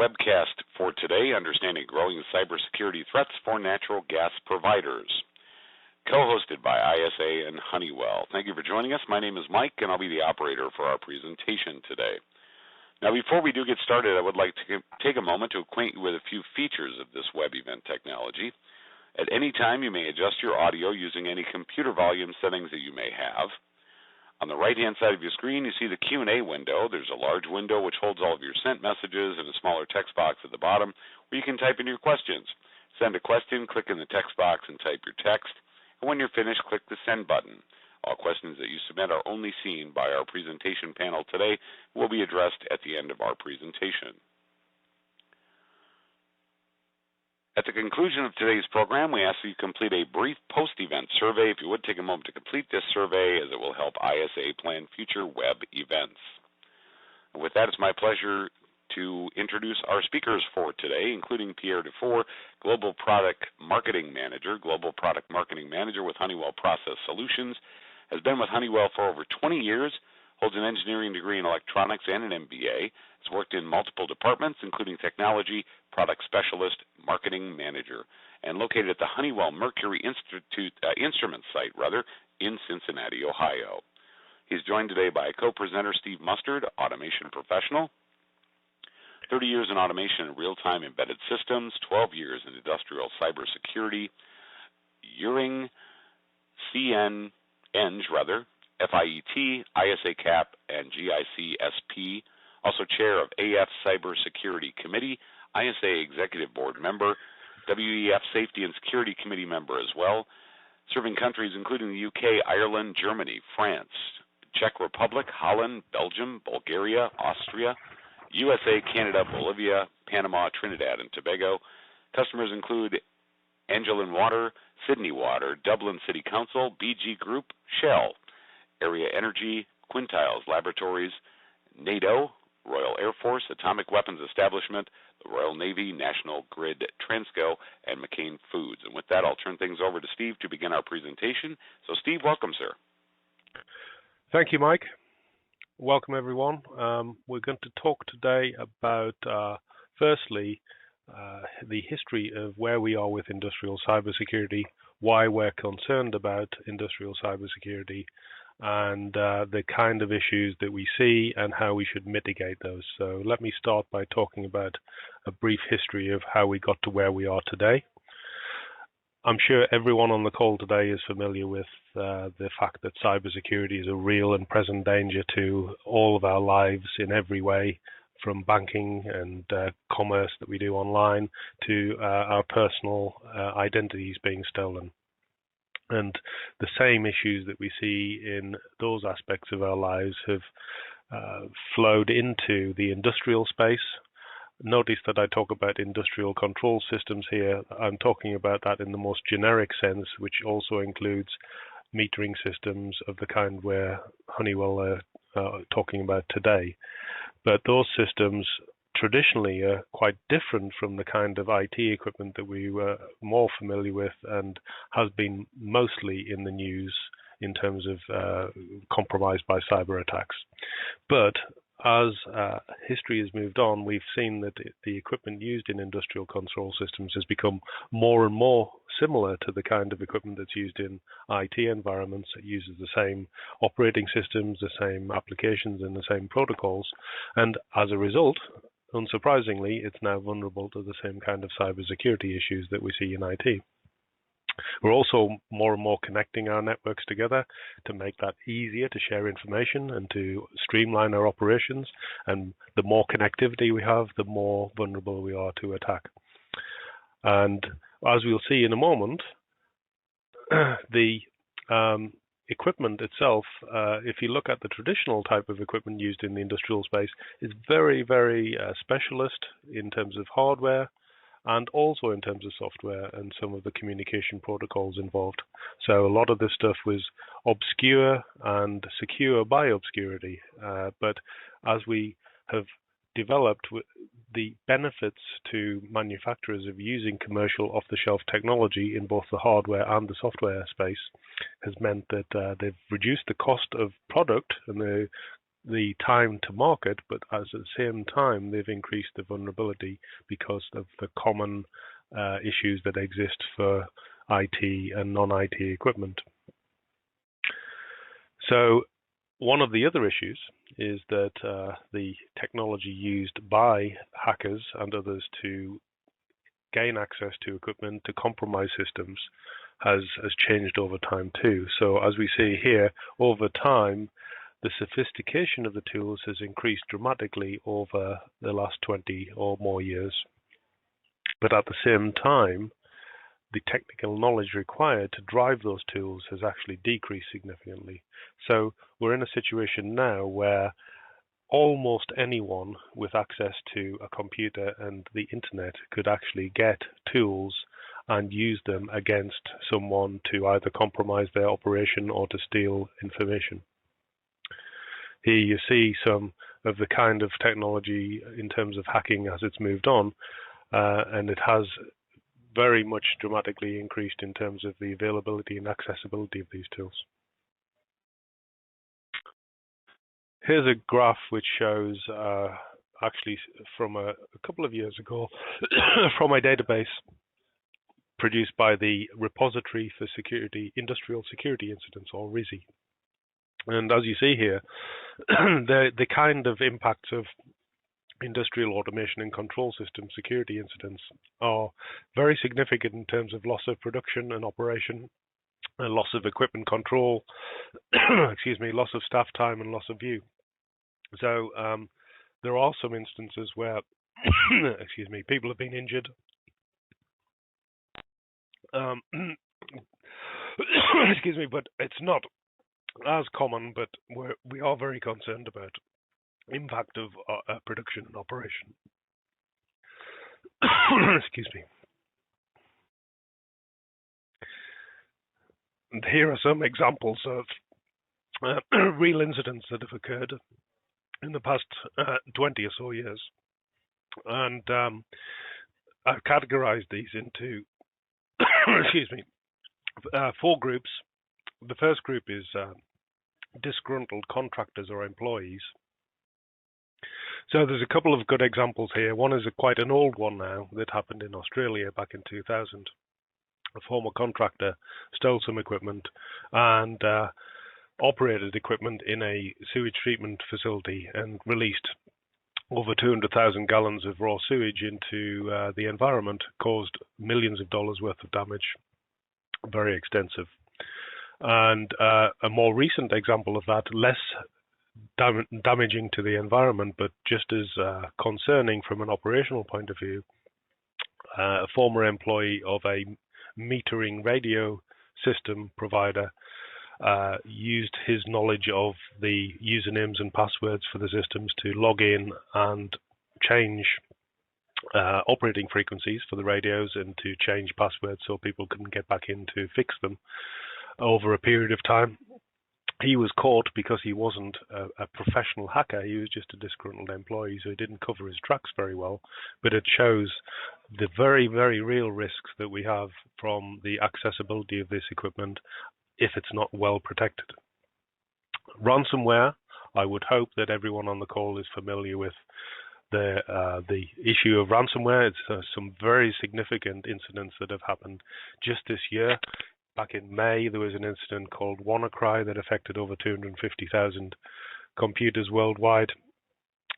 webcast for today, Understanding Growing Cybersecurity Threats for Natural Gas Providers, co-hosted by ISA and Honeywell. Thank you for joining us. My name is Mike, and I'll be the operator for our presentation today. Now, before we do get started, I would like to take a moment to acquaint you with a few features of this web event technology. At any time, you may adjust your audio using any computer volume settings that you may have. On the right-hand side of your screen, you see the Q&A window. There's a large window which holds all of your sent messages and a smaller text box at the bottom where you can type in your questions. Send a question, click in the text box and type your text. And when you're finished, click the send button. All questions that you submit are only seen by our presentation panel today and will be addressed at the end of our presentation. At the conclusion of today's program, we ask that you complete a brief post-event survey. If you would take a moment to complete this survey, as it will help ISA plan future web events. And with that, it's my pleasure to introduce our speakers for today, including Pierre Dufour, Global Product Marketing Manager with Honeywell Process Solutions, has been with Honeywell for over 20 years, holds an engineering degree in electronics and an MBA, has worked in multiple departments, including technology, product specialist, marketing manager, and located at the Honeywell Mercury Instrument site, in Cincinnati, Ohio. He's joined today by co-presenter Steve Mustard, automation professional, 30 years in automation and real-time embedded systems, 12 years in industrial cybersecurity, Uring, FIET, ISACAP, and GICSP, also chair of AF Cybersecurity Committee, ISA Executive Board member, WEF Safety and Security Committee member as well, serving countries including the UK, Ireland, Germany, France, Czech Republic, Holland, Belgium, Bulgaria, Austria, USA, Canada, Bolivia, Panama, Trinidad, and Tobago. Customers include Angelin Water, Sydney Water, Dublin City Council, BG Group, Shell, Area Energy, Quintiles Laboratories, NATO, Royal Air Force, Atomic Weapons Establishment, the Royal Navy, National Grid, Transco, and McCain Foods. And with that, I'll turn things over to Steve to begin our presentation. So, Steve, welcome, sir. Thank you, Mike. Welcome, everyone. We're going to talk today about, firstly, the history of where we are with industrial cybersecurity, why we're concerned about industrial cybersecurity, and the kind of issues that we see and how we should mitigate those. So let me start by talking about a brief history of how we got to where we are today. I'm sure everyone on the call today is familiar with the fact that cybersecurity is a real and present danger to all of our lives in every way, from banking and commerce that we do online to our personal identities being stolen. And the same issues that we see in those aspects of our lives have flowed into the industrial space. Notice that I talk about industrial control systems here. I'm talking about that in the most generic sense, which also includes metering systems of the kind where Honeywell are talking about today. But those systems traditionally are quite different from the kind of IT equipment that we were more familiar with and has been mostly in the news in terms of compromised by cyber attacks. But as history has moved on, we've seen that the equipment used in industrial control systems has become more and more similar to the kind of equipment that's used in IT environments. It uses the same operating systems, the same applications, and the same protocols. And as a result, unsurprisingly, it's now vulnerable to the same kind of cybersecurity issues that we see in IT. We're also more and more connecting our networks together to make that easier to share information and to streamline our operations. And the more connectivity we have, the more vulnerable we are to attack. And as we'll see in a moment, the equipment itself, if you look at the traditional type of equipment used in the industrial space, is very, very specialist in terms of hardware and also in terms of software and some of the communication protocols involved. So a lot of this stuff was obscure and secure by obscurity. But as we have developed, the benefits to manufacturers of using commercial off-the-shelf technology in both the hardware and the software space has meant that they've reduced the cost of product and the the time to market, but at the same time, they've increased the vulnerability because of the common issues that exist for IT and non-IT equipment. So one of the other issues is that the technology used by hackers and others to gain access to equipment, to compromise systems, has changed over time too. So as we see here, over time, the sophistication of the tools has increased dramatically over the last 20 or more years. But at the same time, the technical knowledge required to drive those tools has actually decreased significantly. So we're in a situation now where almost anyone with access to a computer and the internet could actually get tools and use them against someone to either compromise their operation or to steal information. Here you see some of the kind of technology in terms of hacking as it's moved on, and it has very much dramatically increased in terms of the availability and accessibility of these tools. Here's a graph which shows actually from a couple of years ago from a database produced by the Repository for Industrial Security Incidents, or RISI. And as you see here, the kind of impacts of industrial automation and control system security incidents are very significant in terms of loss of production and operation, and loss of equipment control, excuse me, loss of staff time and loss of view. So there are some instances where, excuse me, people have been injured. Excuse me, but it's not as common, but we are very concerned about impact of production and operation. Excuse me. And here are some examples of real incidents that have occurred in the past 20 or so years. And I've categorized these into, excuse me, 4 groups. The first group is disgruntled contractors or employees. So there's a couple of good examples here. One is quite an old one now that happened in Australia back in 2000. A former contractor stole some equipment and operated equipment in a sewage treatment facility and released over 200,000 gallons of raw sewage into the environment, caused millions of dollars worth of damage, very extensive. And a more recent example of that, less damaging to the environment, but just as concerning from an operational point of view, a former employee of a metering radio system provider used his knowledge of the usernames and passwords for the systems to log in and change operating frequencies for the radios and to change passwords so people couldn't get back in to fix them over a period of time. He was caught because he wasn't a professional hacker. He was just a disgruntled employee, so he didn't cover his tracks very well. But it shows the very, very real risks that we have from the accessibility of this equipment if it's not well protected. Ransomware, I would hope that everyone on the call is familiar with the issue of ransomware. It's some very significant incidents that have happened just this year. Back in May, there was an incident called WannaCry that affected over 250,000 computers worldwide.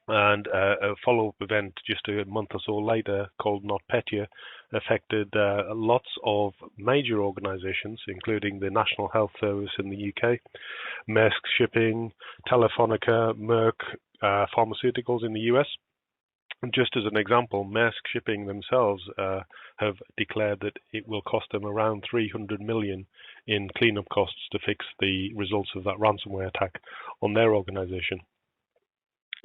And a follow-up event just a month or so later called NotPetya affected lots of major organizations, including the National Health Service in the UK, Maersk Shipping, Telefonica, Merck Pharmaceuticals in the US. And just as an example, Maersk Shipping themselves have declared that it will cost them around 300 million in cleanup costs to fix the results of that ransomware attack on their organization.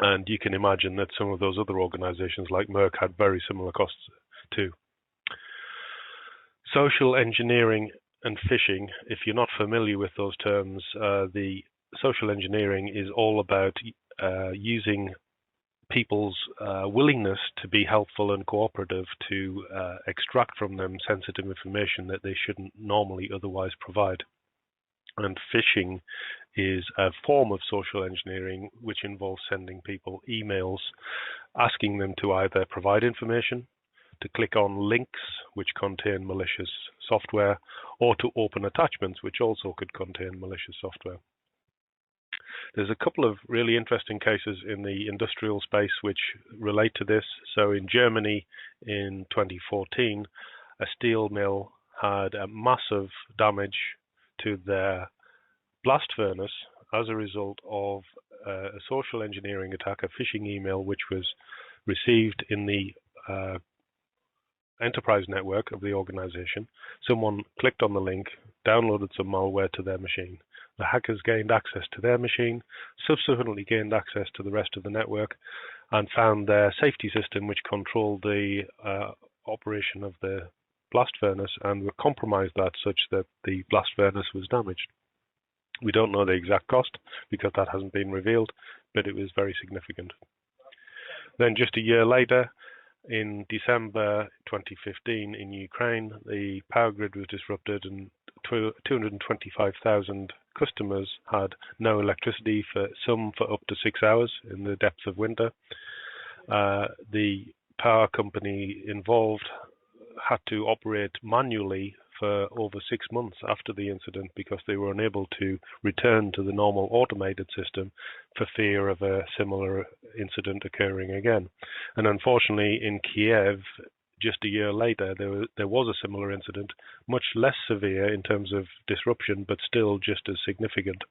And you can imagine that some of those other organizations like Merck had very similar costs too. Social engineering and phishing, if you're not familiar with those terms, the social engineering is all about using people's willingness to be helpful and cooperative to extract from them sensitive information that they shouldn't normally otherwise provide. And phishing is a form of social engineering which involves sending people emails asking them to either provide information, to click on links which contain malicious software, or to open attachments which also could contain malicious software. There's a couple of really interesting cases in the industrial space which relate to this. So in Germany in 2014, a steel mill had a massive damage to their blast furnace as a result of a social engineering attack, a phishing email which was received in the enterprise network of the organization. Someone clicked on the link, downloaded some malware to their machine. The hackers gained access to their machine, subsequently gained access to the rest of the network, and found their safety system which controlled the operation of the blast furnace, and were compromised that such that the blast furnace was damaged. We don't know the exact cost because that hasn't been revealed, but it was very significant. Then just a year later, in December 2015 in Ukraine, the power grid was disrupted and 225,000 customers had no electricity, for up to 6 hours in the depths of winter. The power company involved had to operate manually for over 6 months after the incident because they were unable to return to the normal automated system for fear of a similar incident occurring again. And unfortunately, in Kiev, just a year later, there was a similar incident, much less severe in terms of disruption, but still just as significant.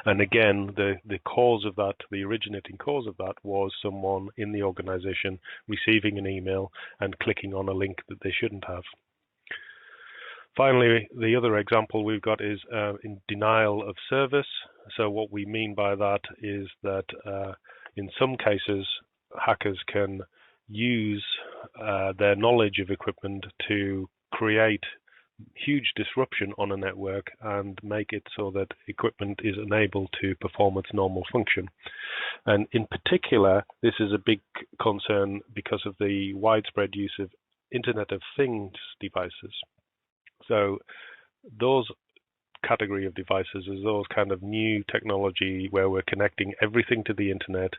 And again, the cause of that, the originating cause of that, was someone in the organization receiving an email and clicking on a link that they shouldn't have. Finally, the other example we've got is in denial of service. So what we mean by that is that in some cases, hackers can use their knowledge of equipment to create huge disruption on a network and make it so that equipment is unable to perform its normal function. And in particular, this is a big concern because of the widespread use of Internet of Things devices. So those category of devices is those kind of new technology where we're connecting everything to the internet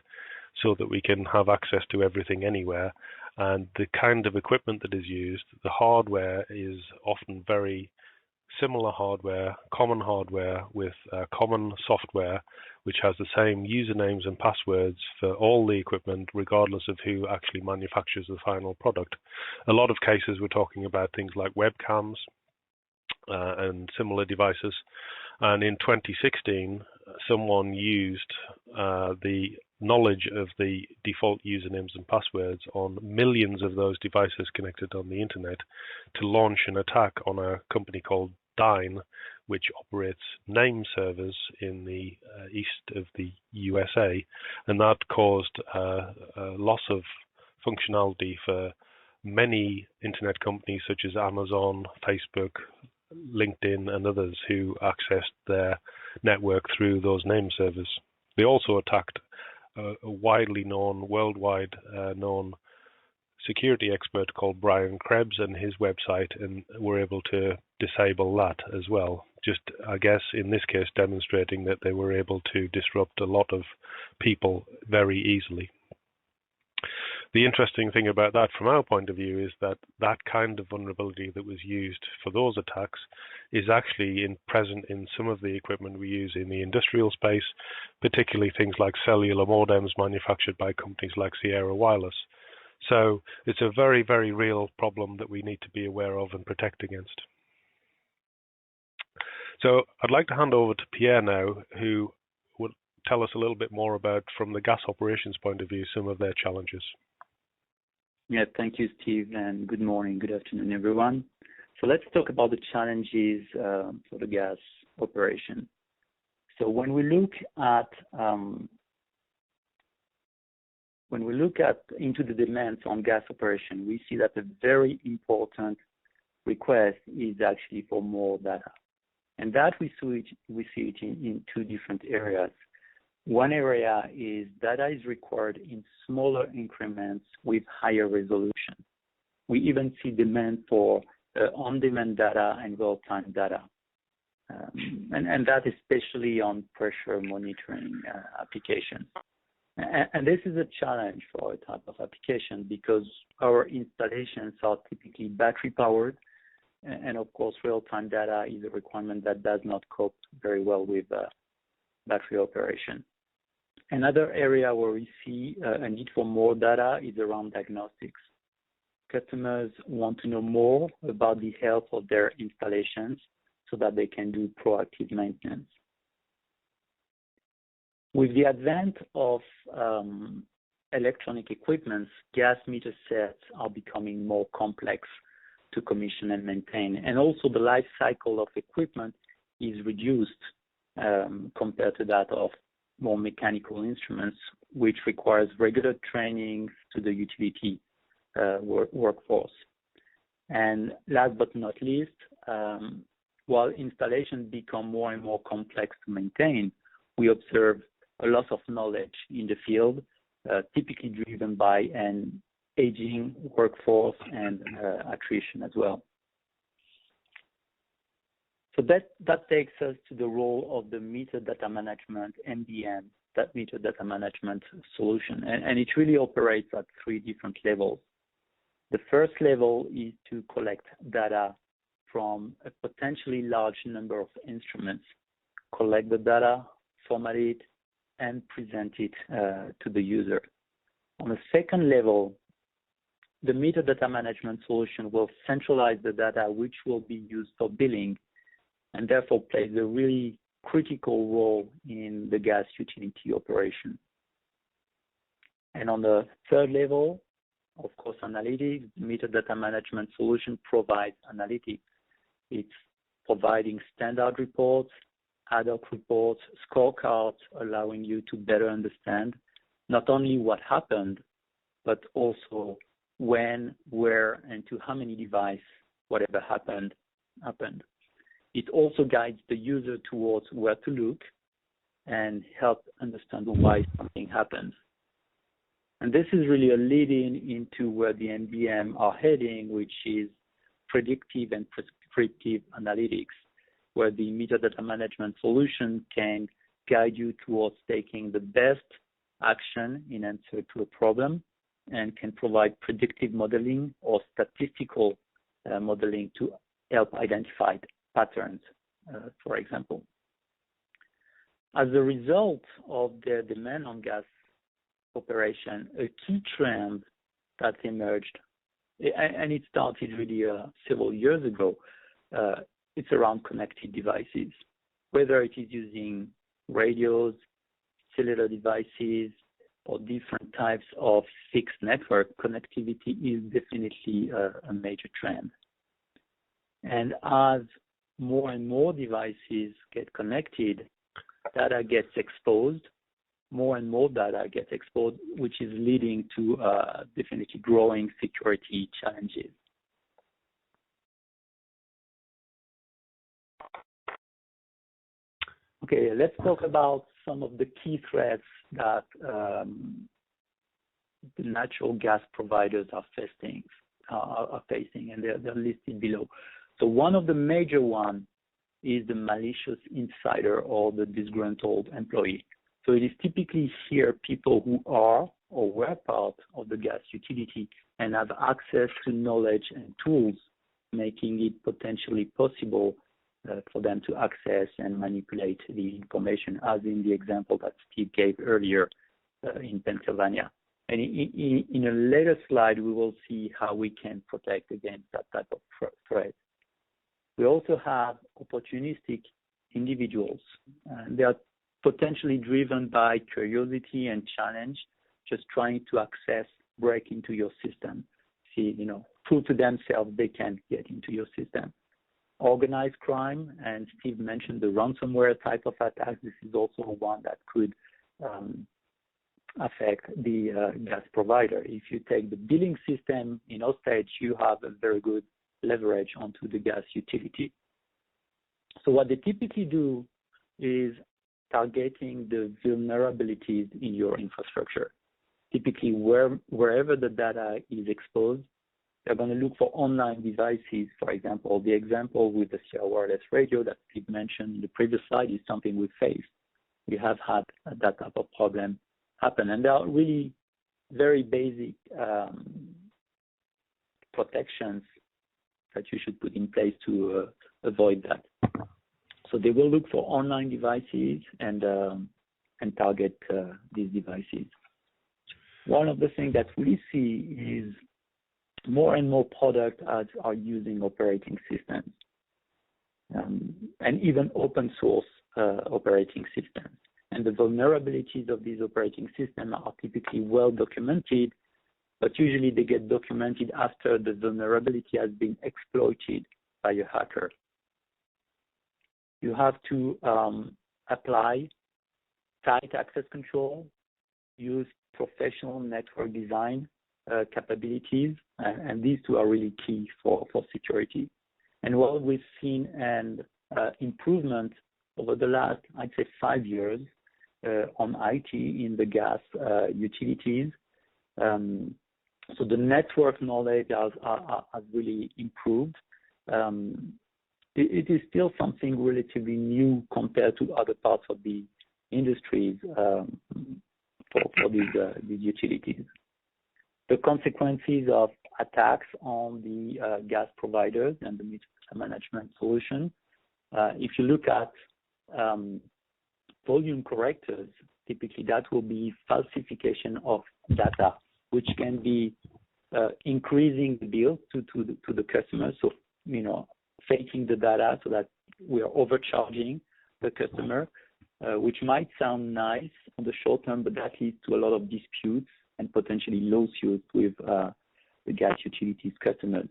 so that we can have access to everything anywhere. And the kind of equipment that is used, the hardware is often very similar hardware, common hardware with common software, which has the same usernames and passwords for all the equipment, regardless of who actually manufactures the final product. A lot of cases we're talking about things like webcams and similar devices. And in 2016, someone used the knowledge of the default usernames and passwords on millions of those devices connected on the internet to launch an attack on a company called Dyn, which operates name servers in the east of the USA, and that caused a loss of functionality for many internet companies such as Amazon, Facebook, LinkedIn, and others who accessed their network through those name servers. They also attacked a widely known, worldwide known security expert called Brian Krebs and his website, and were able to disable that as well. Just, I guess, in this case, demonstrating that they were able to disrupt a lot of people very easily. The interesting thing about that from our point of view is that that kind of vulnerability that was used for those attacks is actually present in some of the equipment we use in the industrial space, particularly things like cellular modems manufactured by companies like Sierra Wireless. So it's a very, very real problem that we need to be aware of and protect against. So I'd like to hand over to Pierre now, who will tell us a little bit more about, from the gas operations point of view, some of their challenges. Yeah, thank you, Steve, and good morning, good afternoon, everyone. So let's talk about the challenges for the gas operation. So when we look at into the demands on gas operation, we see that a very important request is actually for more data, and that we see it in two different areas. One area is data is required in smaller increments with higher resolution. We even see demand for on-demand data and real-time data. and that especially on pressure monitoring applications. And this is a challenge for our type of application because our installations are typically battery powered, and of course real-time data is a requirement that does not cope very well with battery operation. Another area where we see a need for more data is around diagnostics. Customers want to know more about the health of their installations so that they can do proactive maintenance. With the advent of electronic equipment, gas meter sets are becoming more complex to commission and maintain. And also the life cycle of equipment is reduced compared to that of more mechanical instruments, which requires regular training to the utility workforce. And last but not least, while installations become more and more complex to maintain, we observe a loss of knowledge in the field, typically driven by an aging workforce and attrition as well. So that takes us to the role of the meter data management, MDM, that meter data management solution. And it really operates at three different levels. The first level is to collect data from a potentially large number of instruments, collect the data, format it, and present it to the user. On the second level, the meter data management solution will centralize the data which will be used for billing and therefore plays a really critical role in the gas utility operation. And on the third level, of course, analytics, the meter data management solution provides analytics. It's providing standard reports, ad hoc reports, scorecards, allowing you to better understand not only what happened, but also when, where, and to how many devices whatever happened. It also guides the user towards where to look and help understand why something happens. And this is really a lead-in into where the MDM are heading, which is predictive and prescriptive analytics, where the meter data management solution can guide you towards taking the best action in answer to a problem and can provide predictive modeling or statistical modeling to help identify patterns, for example. As a result of the demand on gas operation, a key trend that emerged, and it started really several years ago, it's around connected devices, whether it is using radios, cellular devices, or different types of fixed network. Connectivity is definitely a major trend. And as more and more devices get connected, data gets exposed, more and more data gets exposed, which is leading to definitely growing security challenges. Okay, let's talk about some of the key threats that the natural gas providers are facing, and they're listed below. So one of the major ones is the malicious insider or the disgruntled employee. So it is typically here people who are or were part of the gas utility and have access to knowledge and tools, making it potentially possible for them to access and manipulate the information, as in the example that Steve gave earlier in Pennsylvania. And in a later slide, we will see how we can protect against that type of threat. We also have opportunistic individuals. They are potentially driven by curiosity and challenge, just trying to access, break into your system. Prove to themselves they can get into your system. Organized crime, and Steve mentioned the ransomware type of attack. This is also one that could affect the gas provider. If you take the billing system in hostage, you have a very good leverage onto the gas utility. So what they typically do is targeting the vulnerabilities in your infrastructure. Typically, wherever the data is exposed, They're going to look for online devices. For example, the example with the Sierra wireless radio that Steve mentioned in the previous slide is something we faced. We have had that type of problem happen, and there are really very basic protections that you should put in place to avoid that. So they will look for online devices and target these devices. One of the things that we see is more and more products are using operating systems and even open source operating systems. And the vulnerabilities of these operating systems are typically well documented, but usually they get documented after the vulnerability has been exploited by a hacker. You have to apply tight access control, use professional network design capabilities, and these two are really key for security. And while we've seen an improvement over the last, I'd say, 5 years on IT in the gas utilities, so the network knowledge has really improved. It is still something relatively new compared to other parts of the industries for these utilities. The consequences of attacks on the gas providers and the management solution, if you look at volume correctors, typically that will be falsification of data, which can be increasing the bill to the customer. So, faking the data so that we are overcharging the customer, which might sound nice on the short term, but that leads to a lot of disputes and potentially lawsuits with the gas utilities customers.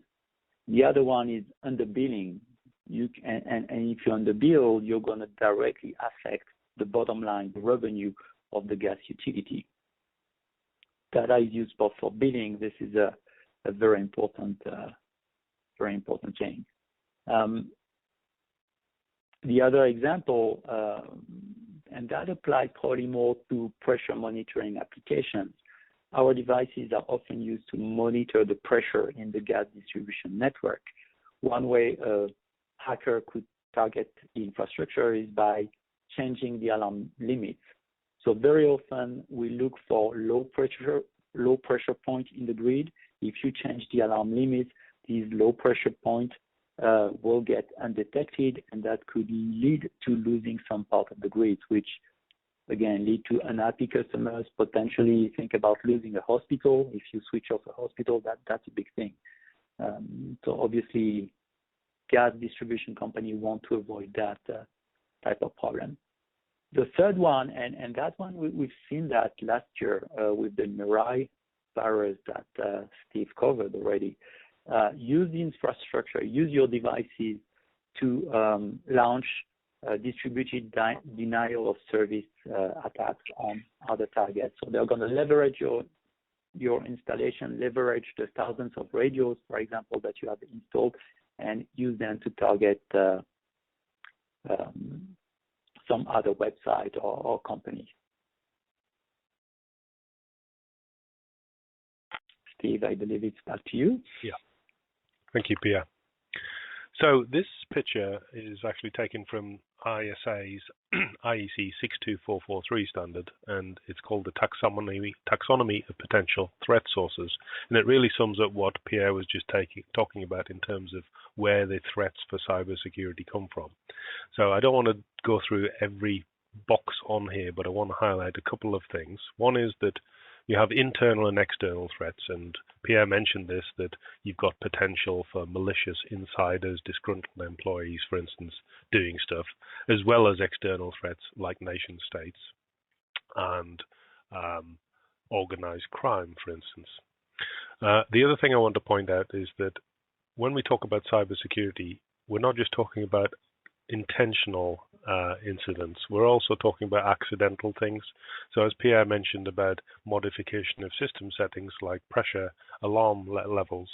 The other one is underbilling. And if you underbill, you're going to directly affect the bottom line, the revenue of the gas utility. Data is used for billing. This is a very important change. The other example, and that applies probably more to pressure monitoring applications. Our devices are often used to monitor the pressure in the gas distribution network. One way a hacker could target the infrastructure is by changing the alarm limits. So very often we look for low pressure point in the grid. If you change the alarm limits, these low pressure points will get undetected, and that could lead to losing some part of the grid, which again lead to unhappy customers. Potentially think about losing a hospital. If you switch off a hospital, that's a big thing. So obviously gas distribution company want to avoid that type of problem. The third one, and that one we've seen that last year with the Mirai virus that Steve covered already. Use the infrastructure, use your devices to launch distributed denial of service attacks on other targets. So they're going to leverage your installation, leverage the thousands of radios, for example, that you have installed, and use them to target some other website or company. Steve, I believe it's back to you. Yeah. Thank you, Pierre. So this picture is actually taken from ISA's IEC 62443 standard, and it's called the taxonomy of potential threat sources. And it really sums up what Pierre was just talking about in terms of where the threats for cybersecurity come from. So I don't want to go through every box on here, but I want to highlight a couple of things. One is that you have internal and external threats, and Pierre mentioned this, that you've got potential for malicious insiders, disgruntled employees, for instance, doing stuff, as well as external threats like nation states and organized crime, for instance. The other thing I want to point out is that when we talk about cybersecurity, we're not just talking about intentional incidents. We're also talking about accidental things. So as Pierre mentioned about modification of system settings like pressure, alarm levels,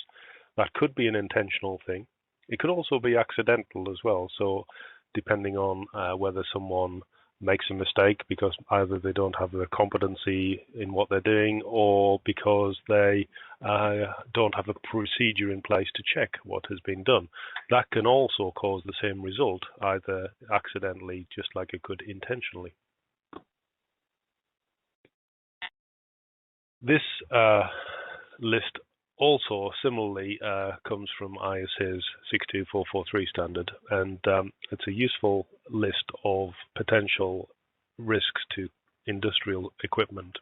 that could be an intentional thing. It could also be accidental as well. So depending on whether someone makes a mistake because either they don't have the competency in what they're doing, or because they don't have a procedure in place to check what has been done. That can also cause the same result, either accidentally, just like it could intentionally. This list also similarly comes from ISA's 62443 standard, and it's a useful list of potential risks to industrial equipment.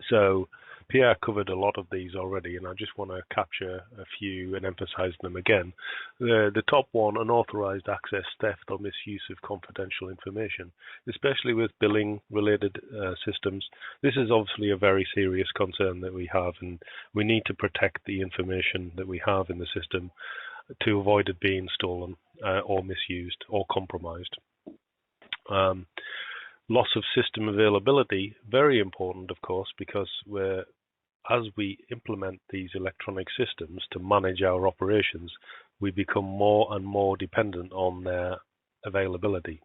So Pierre covered a lot of these already, and I just want to capture a few and emphasize them again. The top one, unauthorized access, theft, or misuse of confidential information, especially with billing-related systems. This is obviously a very serious concern that we have, and we need to protect the information that we have in the system to avoid it being stolen or misused or compromised. Loss of system availability, very important, of course, because as we implement these electronic systems to manage our operations, we become more and more dependent on their availability.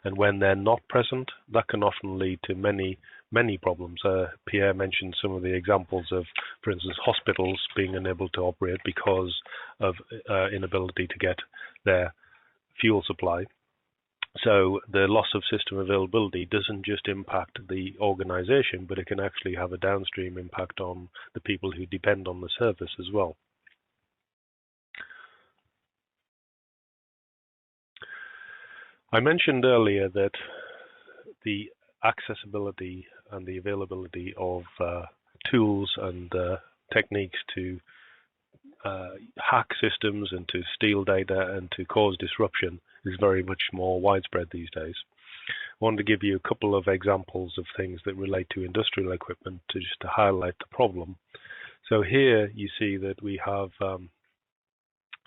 And when they're not present, that can often lead to many, many problems. Pierre mentioned some of the examples of, for instance, hospitals being unable to operate because of inability to get their fuel supply. So the loss of system availability doesn't just impact the organization, but it can actually have a downstream impact on the people who depend on the service as well. I mentioned earlier that the accessibility and the availability of tools and techniques to hack systems and to steal data and to cause disruption is very much more widespread these days. I wanted to give you a couple of examples of things that relate to industrial equipment just to highlight the problem. So here you see that we have a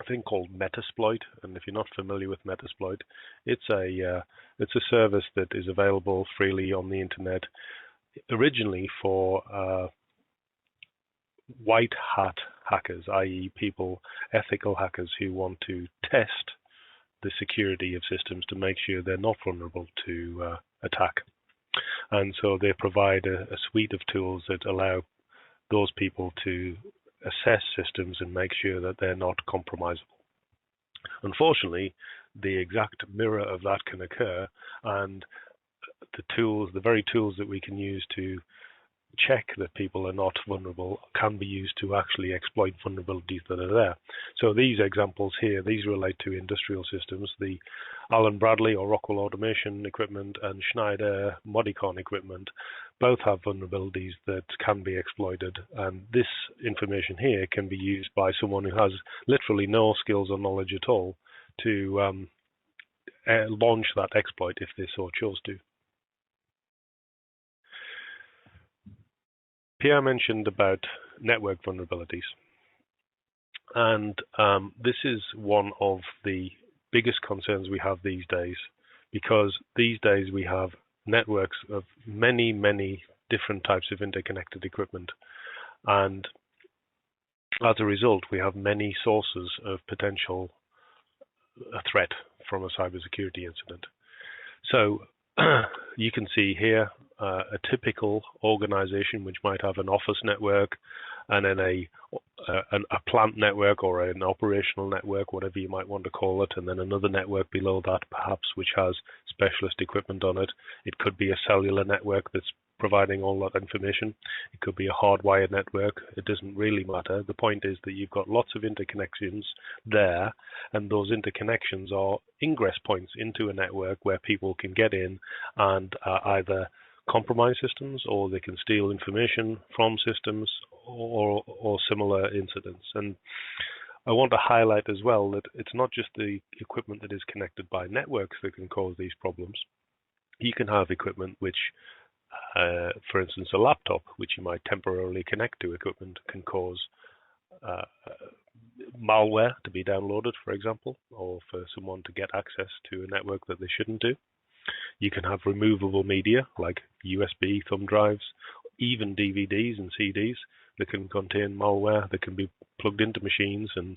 thing called Metasploit, and if you're not familiar with Metasploit, it's a service that is available freely on the internet, originally for white hat hackers, i.e. people, ethical hackers who want to test the security of systems to make sure they're not vulnerable to attack. And so they provide a suite of tools that allow those people to assess systems and make sure that they're not compromisable. Unfortunately, the exact mirror of that can occur, and the very tools that we can use to check that people are not vulnerable can be used to actually exploit vulnerabilities that are there. So these examples here, these relate to industrial systems. The Allen Bradley or Rockwell Automation equipment and Schneider Modicon equipment both have vulnerabilities that can be exploited. And this information here can be used by someone who has literally no skills or knowledge at all to launch that exploit if they so chose to. Pierre mentioned about network vulnerabilities, and this is one of the biggest concerns we have these days, because these days we have networks of many, many different types of interconnected equipment, and as a result we have many sources of potential threat from a cybersecurity incident. So you can see here a typical organization which might have an office network and then a plant network or an operational network, whatever you might want to call it, and then another network below that perhaps which has specialist equipment on it. It could be a cellular network that's providing all that information. It could be a hardwired network. It doesn't really matter. The point is that you've got lots of interconnections there, and those interconnections are ingress points into a network where people can get in and either compromise systems, or they can steal information from systems, or similar incidents. And I want to highlight as well that it's not just the equipment that is connected by networks that can cause these problems. You can have equipment which, for instance, a laptop, which you might temporarily connect to equipment, can cause malware to be downloaded, for example, or for someone to get access to a network that they shouldn't do. You can have removable media like USB, thumb drives, even DVDs and CDs that can contain malware that can be plugged into machines, and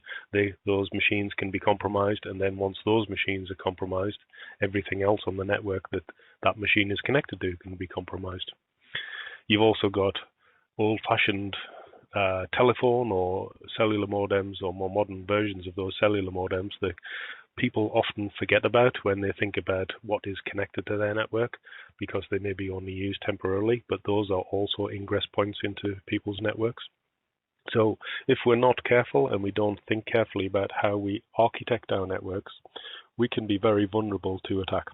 those machines can be compromised. And then once those machines are compromised, everything else on the network that that machine is connected to can be compromised. You've also got old-fashioned telephone or cellular modems, or more modern versions of those cellular modems that people often forget about when they think about what is connected to their network, because they may be only used temporarily, but those are also ingress points into people's networks. So if we're not careful and we don't think carefully about how we architect our networks, we can be very vulnerable to attack.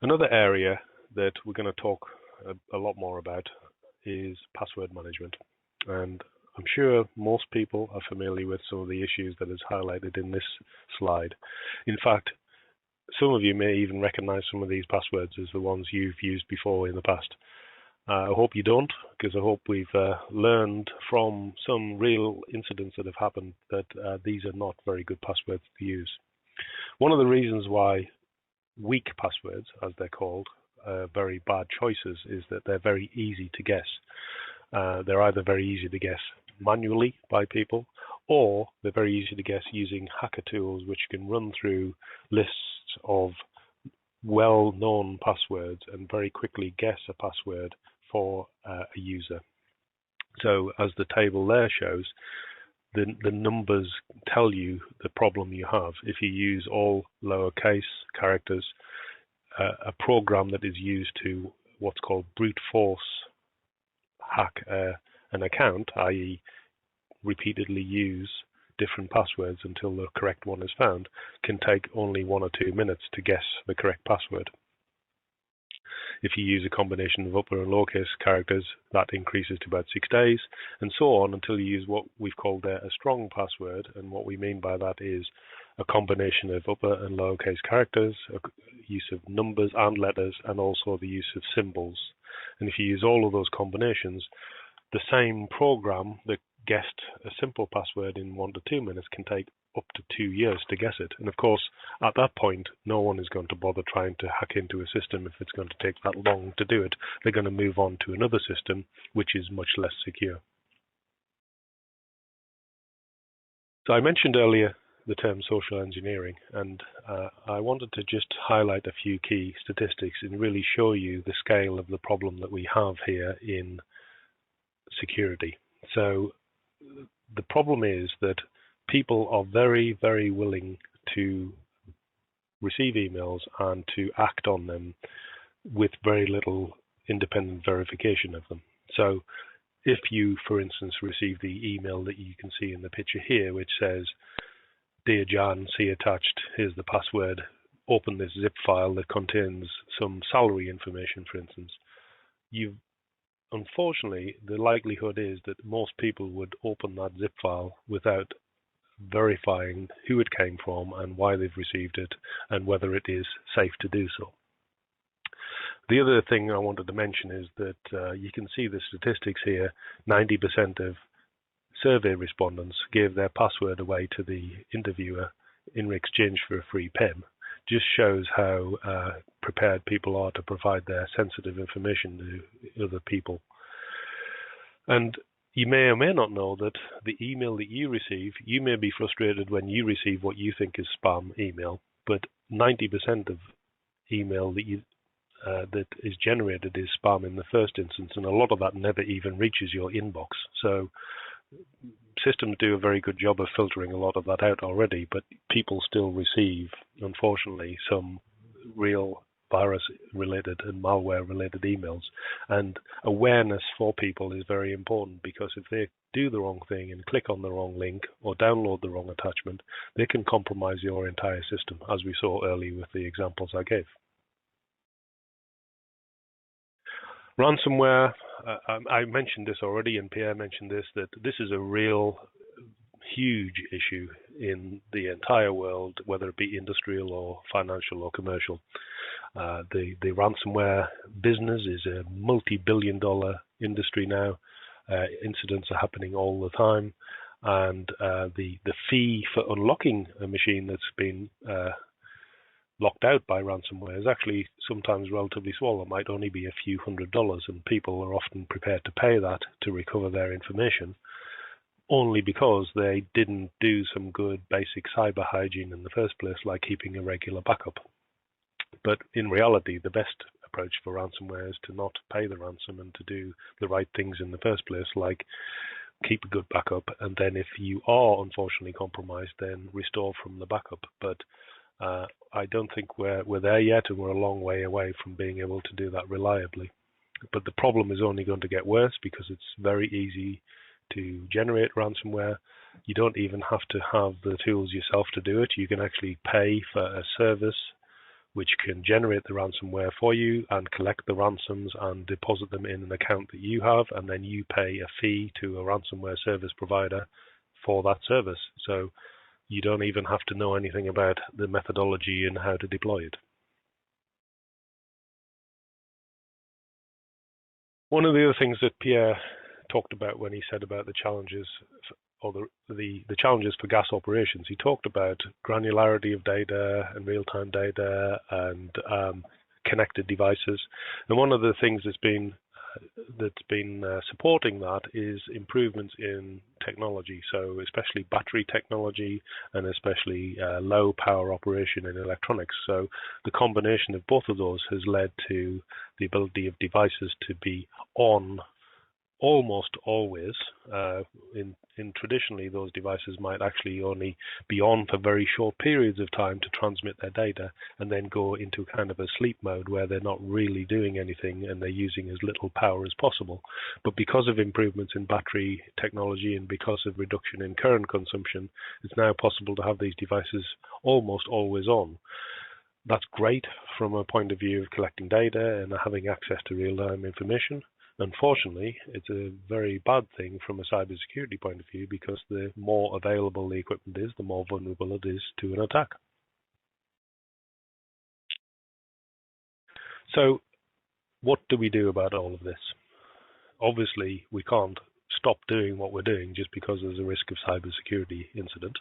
Another area that we're going to talk a lot more about is password management. And I'm sure most people are familiar with some of the issues that is highlighted in this slide. In fact, some of you may even recognize some of these passwords as the ones you've used before in the past. I hope you don't, because I hope we've learned from some real incidents that have happened that these are not very good passwords to use. One of the reasons why weak passwords, as they're called, very bad choices, is that they're very easy to guess. They're either very easy to guess manually by people, or they're very easy to guess using hacker tools which can run through lists of well-known passwords and very quickly guess a password for a user. So as the table there shows, the numbers tell you the problem you have. If you use all lowercase characters, a program that is used to what's called brute force hack an account, i.e. repeatedly use different passwords until the correct one is found, can take only 1 or 2 minutes to guess the correct password. If you use a combination of upper and lowercase characters, that increases to about 6 days, and so on until you use what we've called there a strong password. And what we mean by that is a combination of upper and lowercase characters, use of numbers and letters, and also the use of symbols. And if you use all of those combinations, the same program that guessed a simple password in 1 to 2 minutes can take up to 2 years to guess it. And of course, at that point, no one is going to bother trying to hack into a system if it's going to take that long to do it. They're going to move on to another system, which is much less secure. So I mentioned earlier the term social engineering, and I wanted to just highlight a few key statistics and really show you the scale of the problem that we have here in security. So the problem is that people are very, very willing to receive emails and to act on them with very little independent verification of them. So if you, for instance, receive the email that you can see in the picture here, which says, "Dear Jan, see attached, here's the password, open this zip file that contains some salary information," for instance, unfortunately, the likelihood is that most people would open that zip file without verifying who it came from and why they've received it and whether it is safe to do so. The other thing I wanted to mention is that you can see the statistics here. 90% of survey respondents gave their password away to the interviewer in exchange for a free pen. Just shows how prepared people are to provide their sensitive information to other people. And you may or may not know that the email that you receive, you may be frustrated when you receive what you think is spam email, but 90% of email that is generated is spam in the first instance, and a lot of that never even reaches your inbox. So systems do a very good job of filtering a lot of that out already, but people still receive, unfortunately, some real virus-related and malware-related emails. And awareness for people is very important, because if they do the wrong thing and click on the wrong link or download the wrong attachment, they can compromise your entire system, as we saw earlier with the examples I gave. Ransomware, I mentioned this already, and Pierre mentioned this, that this is a real huge issue in the entire world, whether it be industrial or financial or commercial. The ransomware business is a multi-billion-dollar industry now. Incidents are happening all the time, and the fee for unlocking a machine that's been locked out by ransomware is actually sometimes relatively small. It might only be a few $100s, and people are often prepared to pay that to recover their information. only because they didn't do some good basic cyber hygiene in the first place, like keeping a regular backup. But in reality, the best approach for ransomware is to not pay the ransom and to do the right things in the first place, like keep a good backup, and then if you are unfortunately compromised, then restore from the backup. But I don't think we're there yet, and we're a long way away from being able to do that reliably. But the problem is only going to get worse because it's very easy to generate ransomware. You don't even have to have the tools yourself to do it. You can actually pay for a service which can generate the ransomware for you and collect the ransoms and deposit them in an account that you have, and then you pay a fee to a ransomware service provider for that service. So you don't even have to know anything about the methodology and how to deploy it. One of the other things that Pierre talked about when he said about the challenges or the challenges for gas operations, he talked about granularity of data and real-time data and connected devices. And one of the things that's been supporting that is improvements in technology, so especially battery technology and especially low power operation in electronics. So the combination of both of those has led to the ability of devices to be on almost always. In traditionally, those devices might actually only be on for very short periods of time to transmit their data and then go into kind of a sleep mode where they're not really doing anything and they're using as little power as possible. But because of improvements in battery technology and because of reduction in current consumption, it's now possible to have these devices almost always on. That's great from a point of view of collecting data and having access to real-time information. Unfortunately, it's a very bad thing from a cybersecurity point of view because the more available the equipment is, the more vulnerable it is to an attack. So what do we do about all of this? Obviously, we can't stop doing what we're doing just because there's a risk of cybersecurity incident.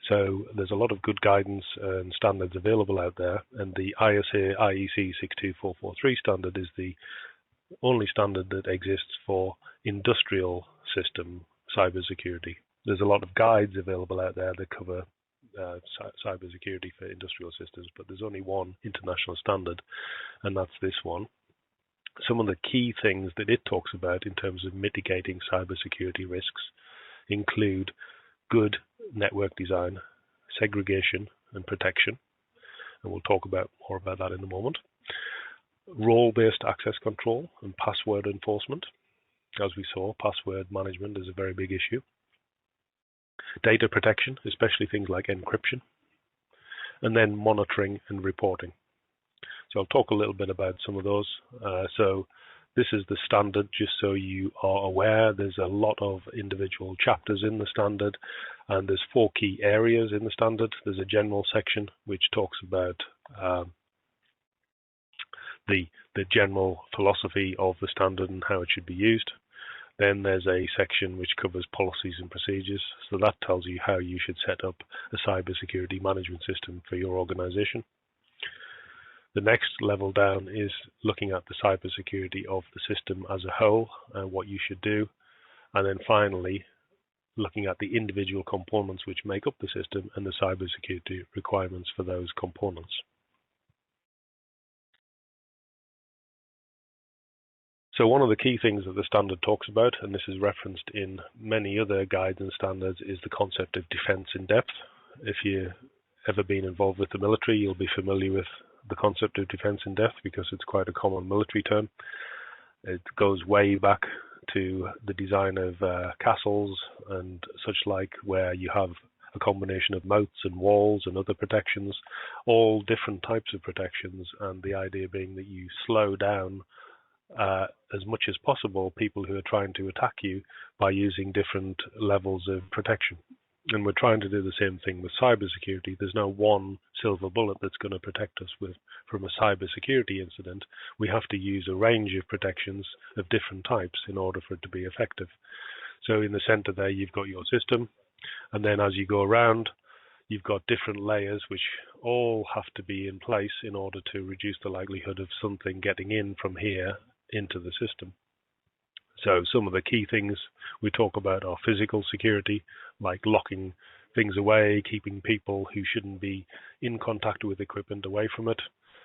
So there's a lot of good guidance and standards available out there, and the ISA IEC 62443 standard is the only standard that exists for industrial system cybersecurity. There's a lot of guides available out there that cover cybersecurity for industrial systems, but there's only one international standard, and that's this one. Some of the key things that it talks about in terms of mitigating cybersecurity risks include good network design, segregation and protection, and we'll talk more about that in a moment. Role-based access control and password enforcement. As we saw, password management is a very big issue. Data protection, especially things like encryption, and then monitoring and reporting. So I'll talk a little bit about some of those. So this is the standard, just so you are aware. There's a lot of individual chapters in the standard, and there's 4 key areas in the standard. There's a general section which talks about the general philosophy of the standard and how it should be used. Then there's a section which covers policies and procedures. So that tells you how you should set up a cybersecurity management system for your organization. The next level down is looking at the cybersecurity of the system as a whole and what you should do. And then finally, looking at the individual components which make up the system and the cybersecurity requirements for those components. So one of the key things that the standard talks about, and this is referenced in many other guides and standards, is the concept of defense in depth. If you've ever been involved with the military, you'll be familiar with the concept of defense in depth because it's quite a common military term. It goes way back to the design of castles and such like, where you have a combination of moats and walls and other protections, all different types of protections, and the idea being that you slow down as much as possible people who are trying to attack you by using different levels of protection. And we're trying to do the same thing with cybersecurity. There's no one silver bullet that's going to protect us from a cybersecurity incident. We have to use a range of protections of different types in order for it to be effective. So in the center there, you've got your system, and then as you go around, you've got different layers which all have to be in place in order to reduce the likelihood of something getting in from here into the system. So some of the key things we talk about are physical security, like locking things away, keeping people who shouldn't be in contact with equipment away from it,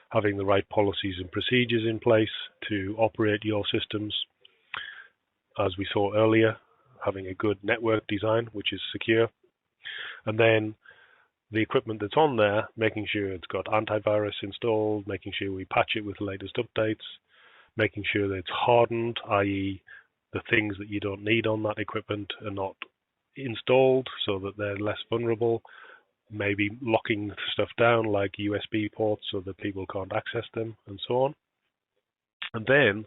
having the right policies and procedures in place to operate your systems. As we saw earlier, having a good network design, which is secure. And then the equipment that's on there, making sure it's got antivirus installed, making sure we patch it with the latest updates, making sure that it's hardened, i.e. the things that you don't need on that equipment are not installed so that they're less vulnerable, maybe locking stuff down like USB ports so that people can't access them and so on. And then,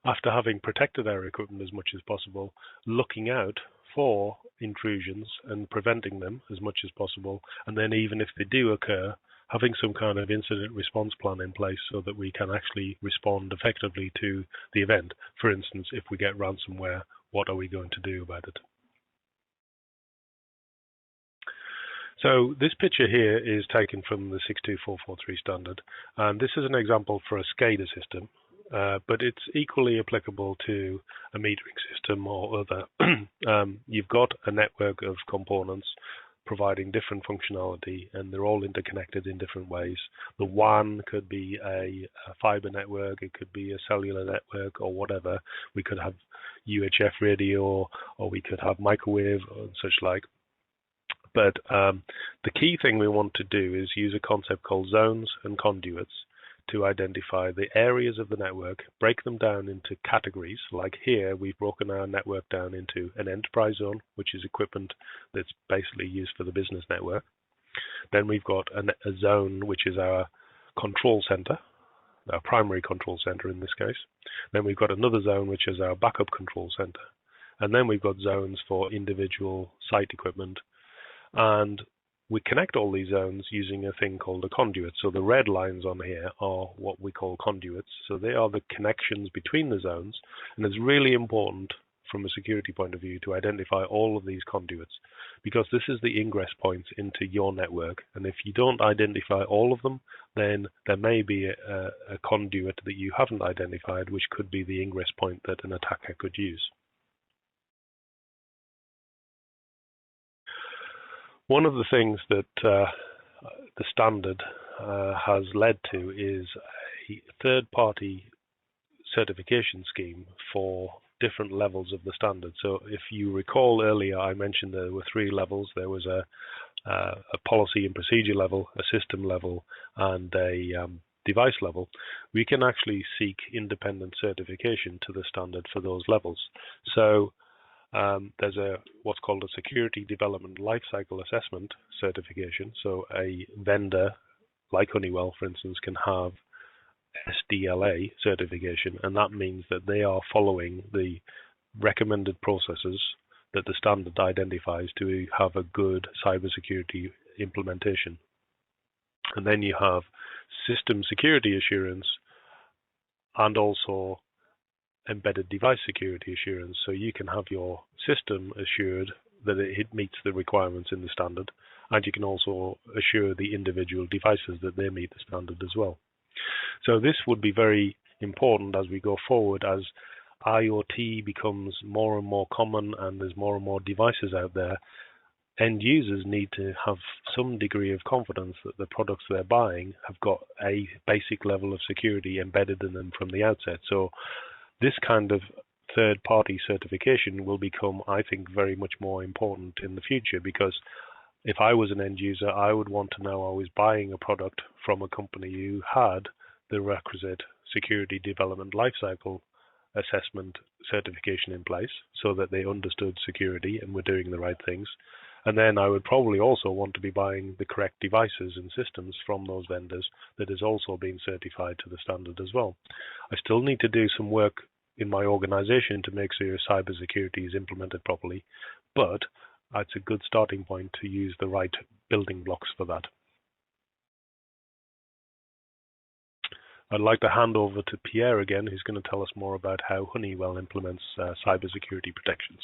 after having protected our equipment as much as possible, looking out for intrusions and preventing them as much as possible, and then even if they do occur, having some kind of incident response plan in place so that we can actually respond effectively to the event. For instance, if we get ransomware, what are we going to do about it? So this picture here is taken from the 62443 standard, and this is an example for a SCADA system, but it's equally applicable to a metering system or other. You've got a network of components providing different functionality, and they're all interconnected in different ways. The WAN could be a fiber network, it could be a cellular network or whatever. We could have UHF radio, or we could have microwave and such like. But the key thing we want to do is use a concept called zones and conduits to identify the areas of the network, break them down into categories. Like here, we've broken our network down into an enterprise zone, which is equipment that's basically used for the business network. Then we've got a zone, which is our control center, our primary control center in this case. Then we've got another zone, which is our backup control center. And then we've got zones for individual site equipment. And we connect all these zones using a thing called a conduit. So the red lines on here are what we call conduits. So they are the connections between the zones. And it's really important from a security point of view to identify all of these conduits, because this is the ingress points into your network. And if you don't identify all of them, then there may be a conduit that you haven't identified, which could be the ingress point that an attacker could use. One of the things that the standard has led to is a third-party certification scheme for different levels of the standard. So if you recall earlier, I mentioned there were 3 levels. There was a policy and procedure level, a system level, and a device level. We can actually seek independent certification to the standard for those levels. So there's what's called a Security Development Lifecycle Assessment certification. So a vendor like Honeywell, for instance, can have SDLA certification, and that means that they are following the recommended processes that the standard identifies to have a good cybersecurity implementation. And then you have system security assurance and also embedded device security assurance. So you can have your system assured that it meets the requirements in the standard, and you can also assure the individual devices that they meet the standard as well. So this would be very important as we go forward, as IoT becomes more and more common and there's more and more devices out there. End users need to have some degree of confidence that the products they're buying have got a basic level of security embedded in them from the outset. So this kind of third-party certification will become, I think, very much more important in the future, because if I was an end user, I would want to know I was buying a product from a company who had the requisite security development lifecycle assessment certification in place so that they understood security and were doing the right things. And then I would probably also want to be buying the correct devices and systems from those vendors that is also being certified to the standard as well. I still need to do some work in my organization to make sure cybersecurity is implemented properly, but it's a good starting point to use the right building blocks for that. I'd like to hand over to Pierre again, who's going to tell us more about how Honeywell implements cybersecurity protections.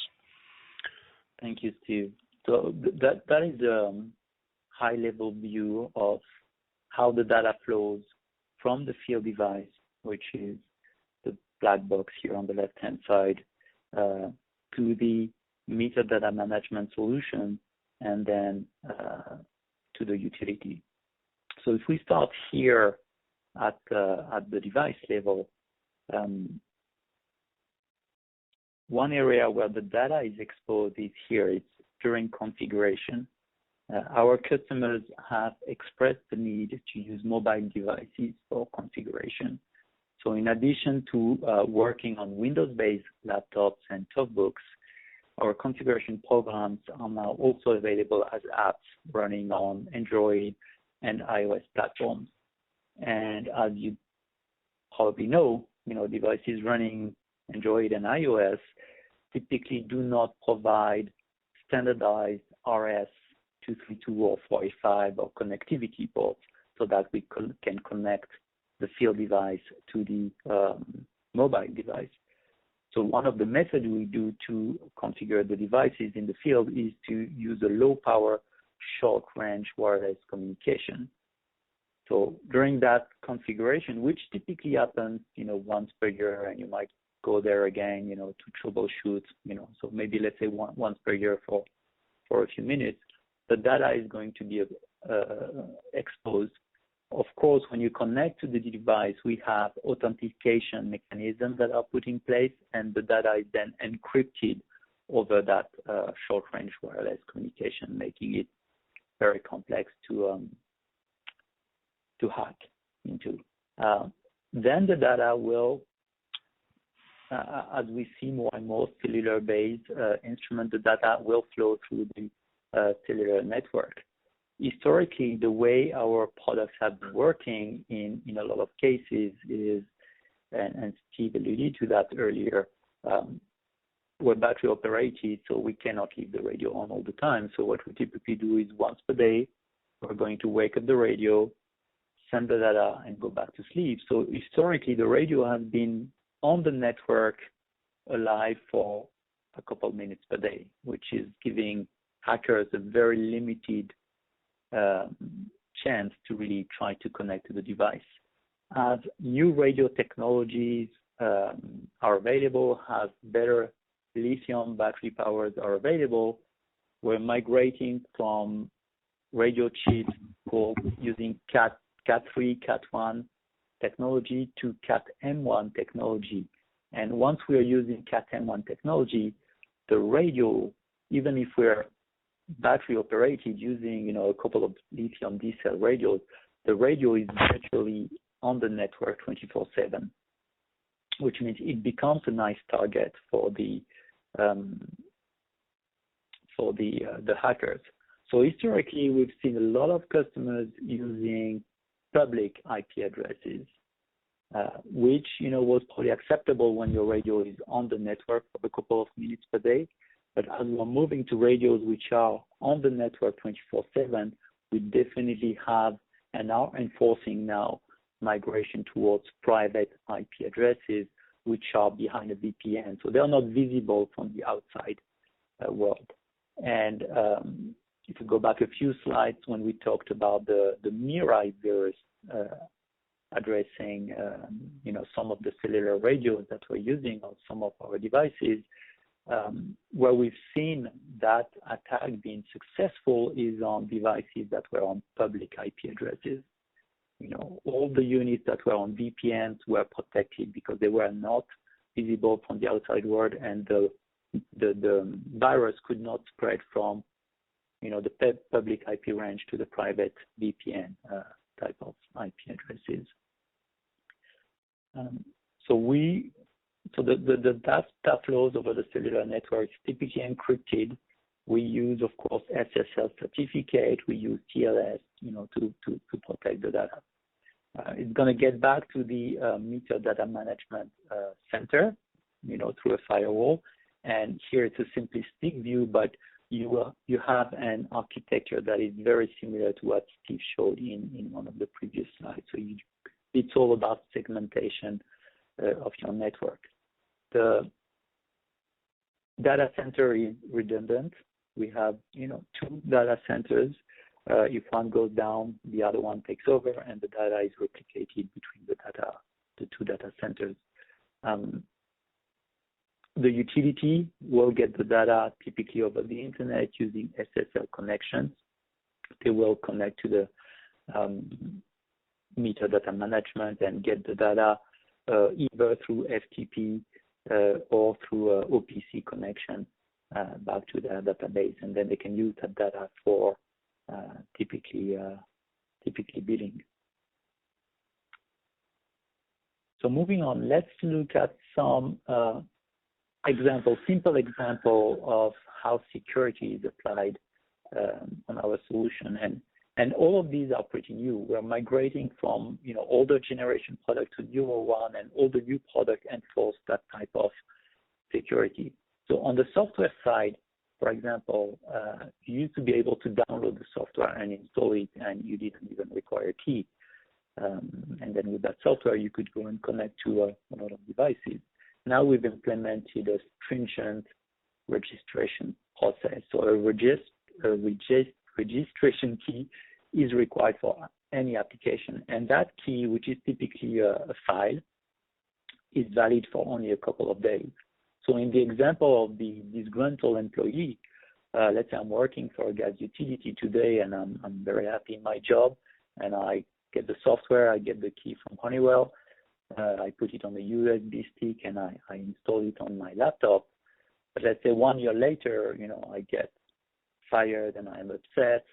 Thank you, Steve. So that is the high-level view of how the data flows from the field device, which is the black box here on the left-hand side, to the meter data management solution, and then to the utility. So if we start here at the device level, one area where the data is exposed is here. It's during configuration. Our customers have expressed the need to use mobile devices for configuration. So in addition to working on Windows-based laptops and talkbooks, our configuration programs are now also available as apps running on Android and iOS platforms. And as you probably know, devices running Android and iOS typically do not provide standardized RS-232 or 485 or connectivity ports so that we can connect the field device to the mobile device. So one of the methods we do to configure the devices in the field is to use a low-power, short-range wireless communication. So during that configuration, which typically happens, once per year, and you might go there again, to troubleshoot, so maybe let's say once per year for a few minutes, the data is going to be exposed. Of course, when you connect to the device, we have authentication mechanisms that are put in place, and the data is then encrypted over that short-range wireless communication, making it very complex to hack into. Then the data will, as we see more and more cellular-based instruments, the data will flow through the cellular network. Historically, the way our products have been working in a lot of cases is, and Steve alluded to that earlier, we're battery operated, so we cannot leave the radio on all the time. So what we typically do is once per day, we're going to wake up the radio, send the data, and go back to sleep. So historically, the radio has been on the network alive for a couple of minutes per day, which is giving hackers a very limited chance to really try to connect to the device. As new radio technologies are available, as better lithium battery powers are available, we're migrating from radio chips using Cat3, Cat1 technology to Cat-M1 technology. And once we are using Cat-M1 technology, the radio, even if we're battery operated using a couple of lithium D-cell radios, the radio is virtually on the network 24/7, which means it becomes a nice target for the hackers. So historically, we've seen a lot of customers using public IP addresses, which was probably acceptable when your radio is on the network for a couple of minutes per day. But as we're moving to radios which are on the network 24/7, we definitely have and are enforcing now migration towards private IP addresses which are behind a VPN. So they're not visible from the outside world. And if you go back a few slides when we talked about the Mirai virus addressing some of the cellular radios that we're using on some of our devices, where we've seen that attack being successful is on devices that were on public IP addresses. All the units that were on VPNs were protected because they were not visible from the outside world, and the virus could not spread from the public IP range to the private VPN type of IP addresses. So the data flows over the cellular network is typically encrypted. We use, of course, SSL certificate. We use TLS, to protect the data. It's going to get back to the meter data management center, through a firewall. And here it's a simplistic view, but you have an architecture that is very similar to what Steve showed in one of the previous slides. So it's all about segmentation of your network. The data center is redundant. We have, two data centers. If one goes down, the other one takes over, and the data is replicated between the two data centers. the utility will get the data typically over the internet using SSL connections. They will connect to the meter data management and get the data either through FTP or through OPC connection back to their database, and then they can use that data for typically billing. So moving on, let's look at some simple example of how security is applied on our solution. And all of these are pretty new. We're migrating from older generation product to newer one, and all the new product enforce that type of security. So on the software side, for example, you used to be able to download the software and install it, and you didn't even require a key. And then with that software, you could go and connect to a lot of devices. Now we've implemented a stringent registration process. So a registration key is required for any application, and that key, which is typically a file, is valid for only a couple of days. So in the example of the disgruntled employee, let's say I'm working for a gas utility today, and I'm very happy in my job, and I get the software, I get the key from Honeywell, I put it on the USB stick, and I install it on my laptop. But let's say 1 year later, I get fired and I'm upset,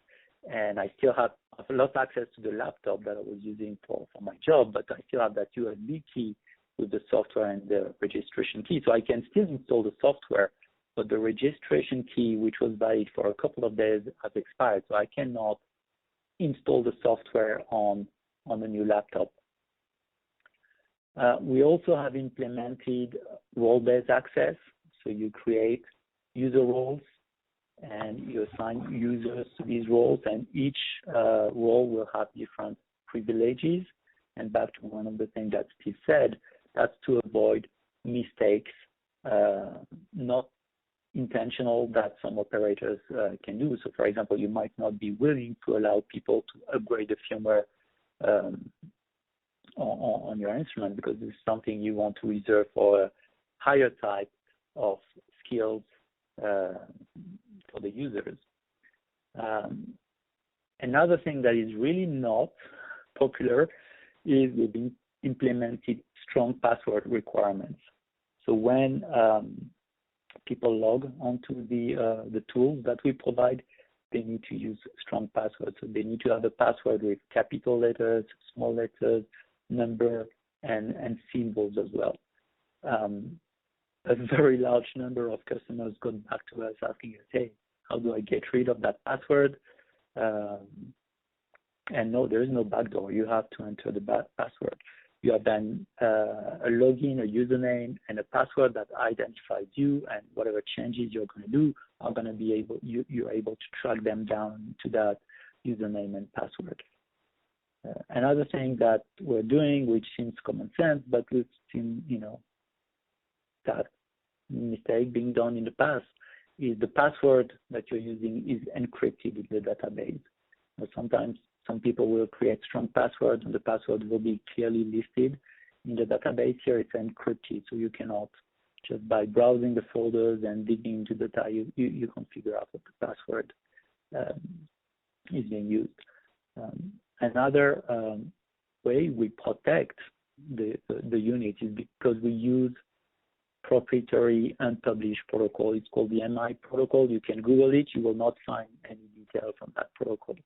and I still have lost access to the laptop that I was using for my job, but I still have that USB key with the software and the registration key. So I can still install the software, but the registration key, which was valid for a couple of days, has expired. So I cannot install the software on a new laptop. We also have implemented role-based access. So you create user roles, and you assign users to these roles, and each role will have different privileges. And back to one of the things that Steve said, that's to avoid mistakes, not intentional, that some operators can do. So for example, you might not be willing to allow people to upgrade the firmware on your instrument, because this is something you want to reserve for a higher type of skills for the users. Another thing that is really not popular is we've implemented strong password requirements. So when people log onto the tools that we provide, they need to use strong passwords. So they need to have a password with capital letters, small letters, number, and symbols as well. A very large number of customers got back to us asking us, hey, how do I get rid of that password? And no, there is no backdoor. You have to enter the password. You have then a login, a username, and a password that identifies you, and whatever changes you're going to do are going to be able, you're able to track them down to that username and password. Another thing that we're doing, which seems common sense, but we've seen, that mistake being done in the past, is the password that you're using is encrypted in the database. Sometimes some people will create strong passwords, and the password will be clearly listed in the database. Here it's encrypted, so you cannot, just by browsing the folders and digging into the data, you can figure out what the password is being used. Another way we protect the unit is because we use proprietary unpublished protocol. It's called the MI protocol. You can Google it. You will not find any details on that protocol.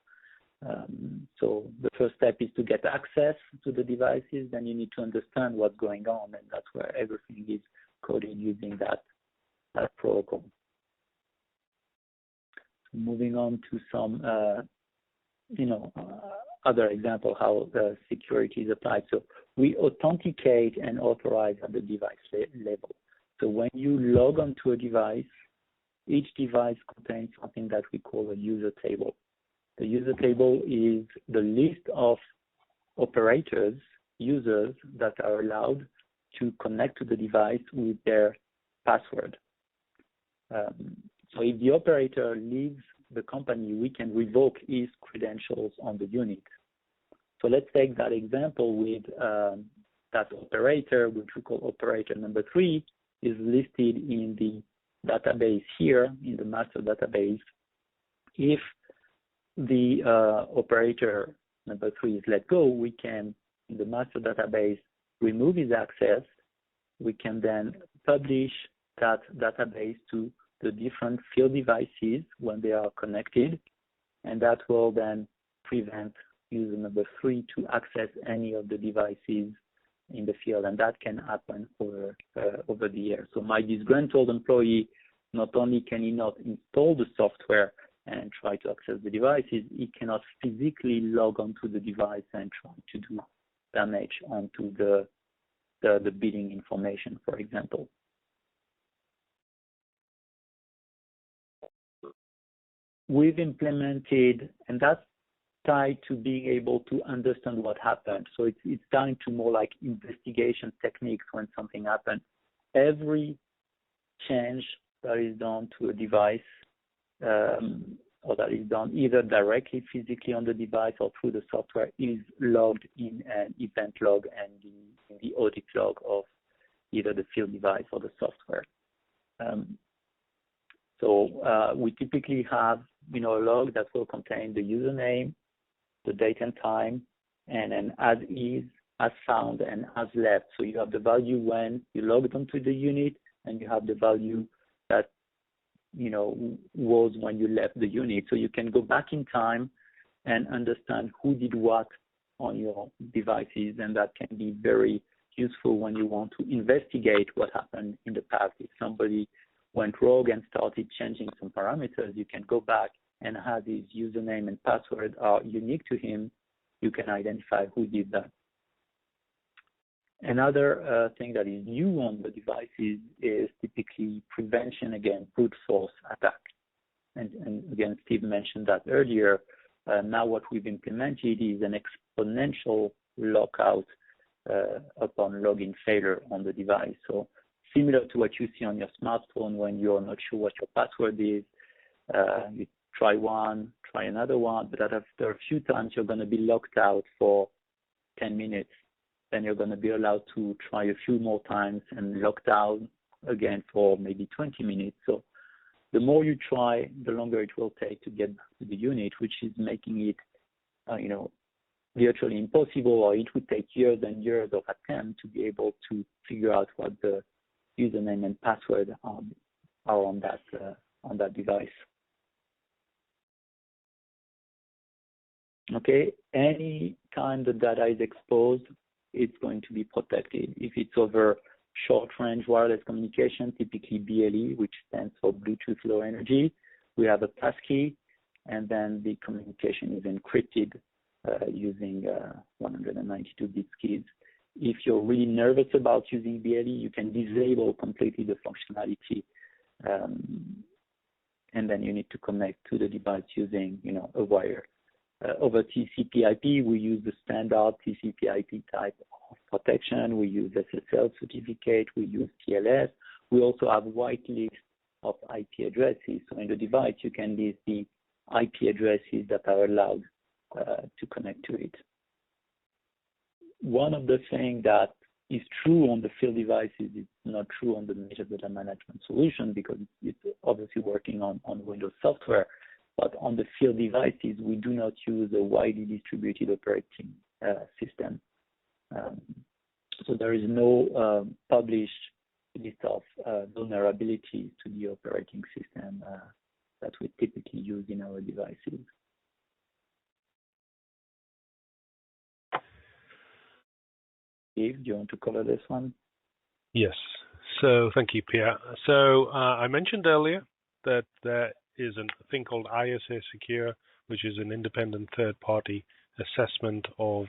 So the first step is to get access to the devices. Then you need to understand what's going on, and that's where everything is coded using that protocol. Moving on to some other example how the security is applied. So we authenticate and authorize at the device level. So when you log onto a device, each device contains something that we call a user table. The user table is the list of operators, users that are allowed to connect to the device with their password. So if the operator leaves the company, we can revoke his credentials on the unit. So let's take that example with that operator, which we call operator number 3. is listed in the database here, in the master database. If the operator number 3 is let go, we can, in the master database, remove his access. We can then publish that database to the different field devices when they are connected, and that will then prevent user number 3 to access any of the devices in the field, and that can happen over the air. So my disgruntled employee, not only can he not install the software and try to access the devices, he cannot physically log onto the device and try to do damage onto the billing information, for example. We've implemented, and that's tied to being able to understand what happened. So it's tied to more like investigation techniques when something happens. Every change that is done to a device, or that is done either directly physically on the device or through the software, is logged in an event log and in the audit log of either the field device or the software. So we typically have a log that will contain the username, the date and time, and an as is, as found, and as left. So you have the value when you logged onto the unit, and you have the value that was when you left the unit. So you can go back in time and understand who did what on your devices, and that can be very useful when you want to investigate what happened in the past. If somebody went rogue and started changing some parameters, you can go back, and as his username and password are unique to him, you can identify who did that. Another thing that is new on the devices is typically prevention against brute force attack. And again, Steve mentioned that earlier. Now what we've implemented is an exponential lockout upon login failure on the device. So similar to what you see on your smartphone when you're not sure what your password is, you try one, try another one, but after a few times you're going to be locked out for 10 minutes. Then you're going to be allowed to try a few more times and locked out again for maybe 20 minutes. So the more you try, the longer it will take to get back to the unit, which is making it, virtually impossible, or it would take years and years of attempt to be able to figure out what the username and password are on that device. Okay, any time the data is exposed, it's going to be protected. If it's over short-range wireless communication, typically BLE, which stands for Bluetooth Low Energy, we have a passkey, and then the communication is encrypted using 192-bit keys. If you're really nervous about using BLE, you can disable completely the functionality, and then you need to connect to the device using, a wire. Over TCP/IP, we use the standard TCP/IP type of protection. We use SSL certificate. We use TLS. We also have whitelist of IP addresses. So in the device, you can list the IP addresses that are allowed to connect to it. One of the things that is true on the field devices is not true on the major data management solution, because it's obviously working on Windows software. But on the field devices, we do not use a widely distributed operating system. So there is no published list of vulnerabilities to the operating system that we typically use in our devices. Steve, do you want to cover this one? Yes. So thank you, Pierre. So I mentioned earlier that there is a thing called ISASecure, which is an independent third-party assessment of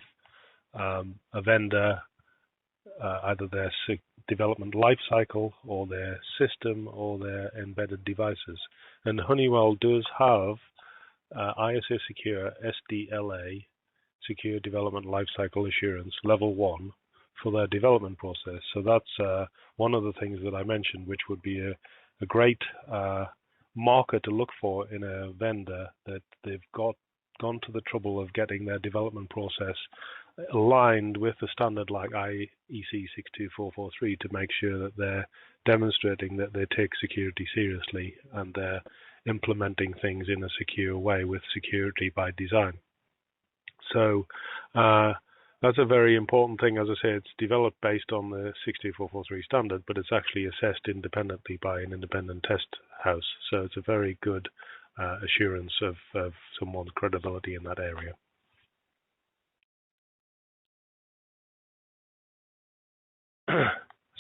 a vendor, either their development lifecycle or their system or their embedded devices. And Honeywell does have ISASecure SDLA, Secure Development Lifecycle Assurance, Level 1, for their development process. So that's one of the things that I mentioned, which would be a great marker to look for in a vendor, that they've gone to the trouble of getting their development process aligned with a standard like IEC 62443 to make sure that they're demonstrating that they take security seriously and they're implementing things in a secure way with security by design. So that's a very important thing. As I say, it's developed based on the 62443 standard, but it's actually assessed independently by an independent test house. So it's a very good assurance of someone's credibility in that area.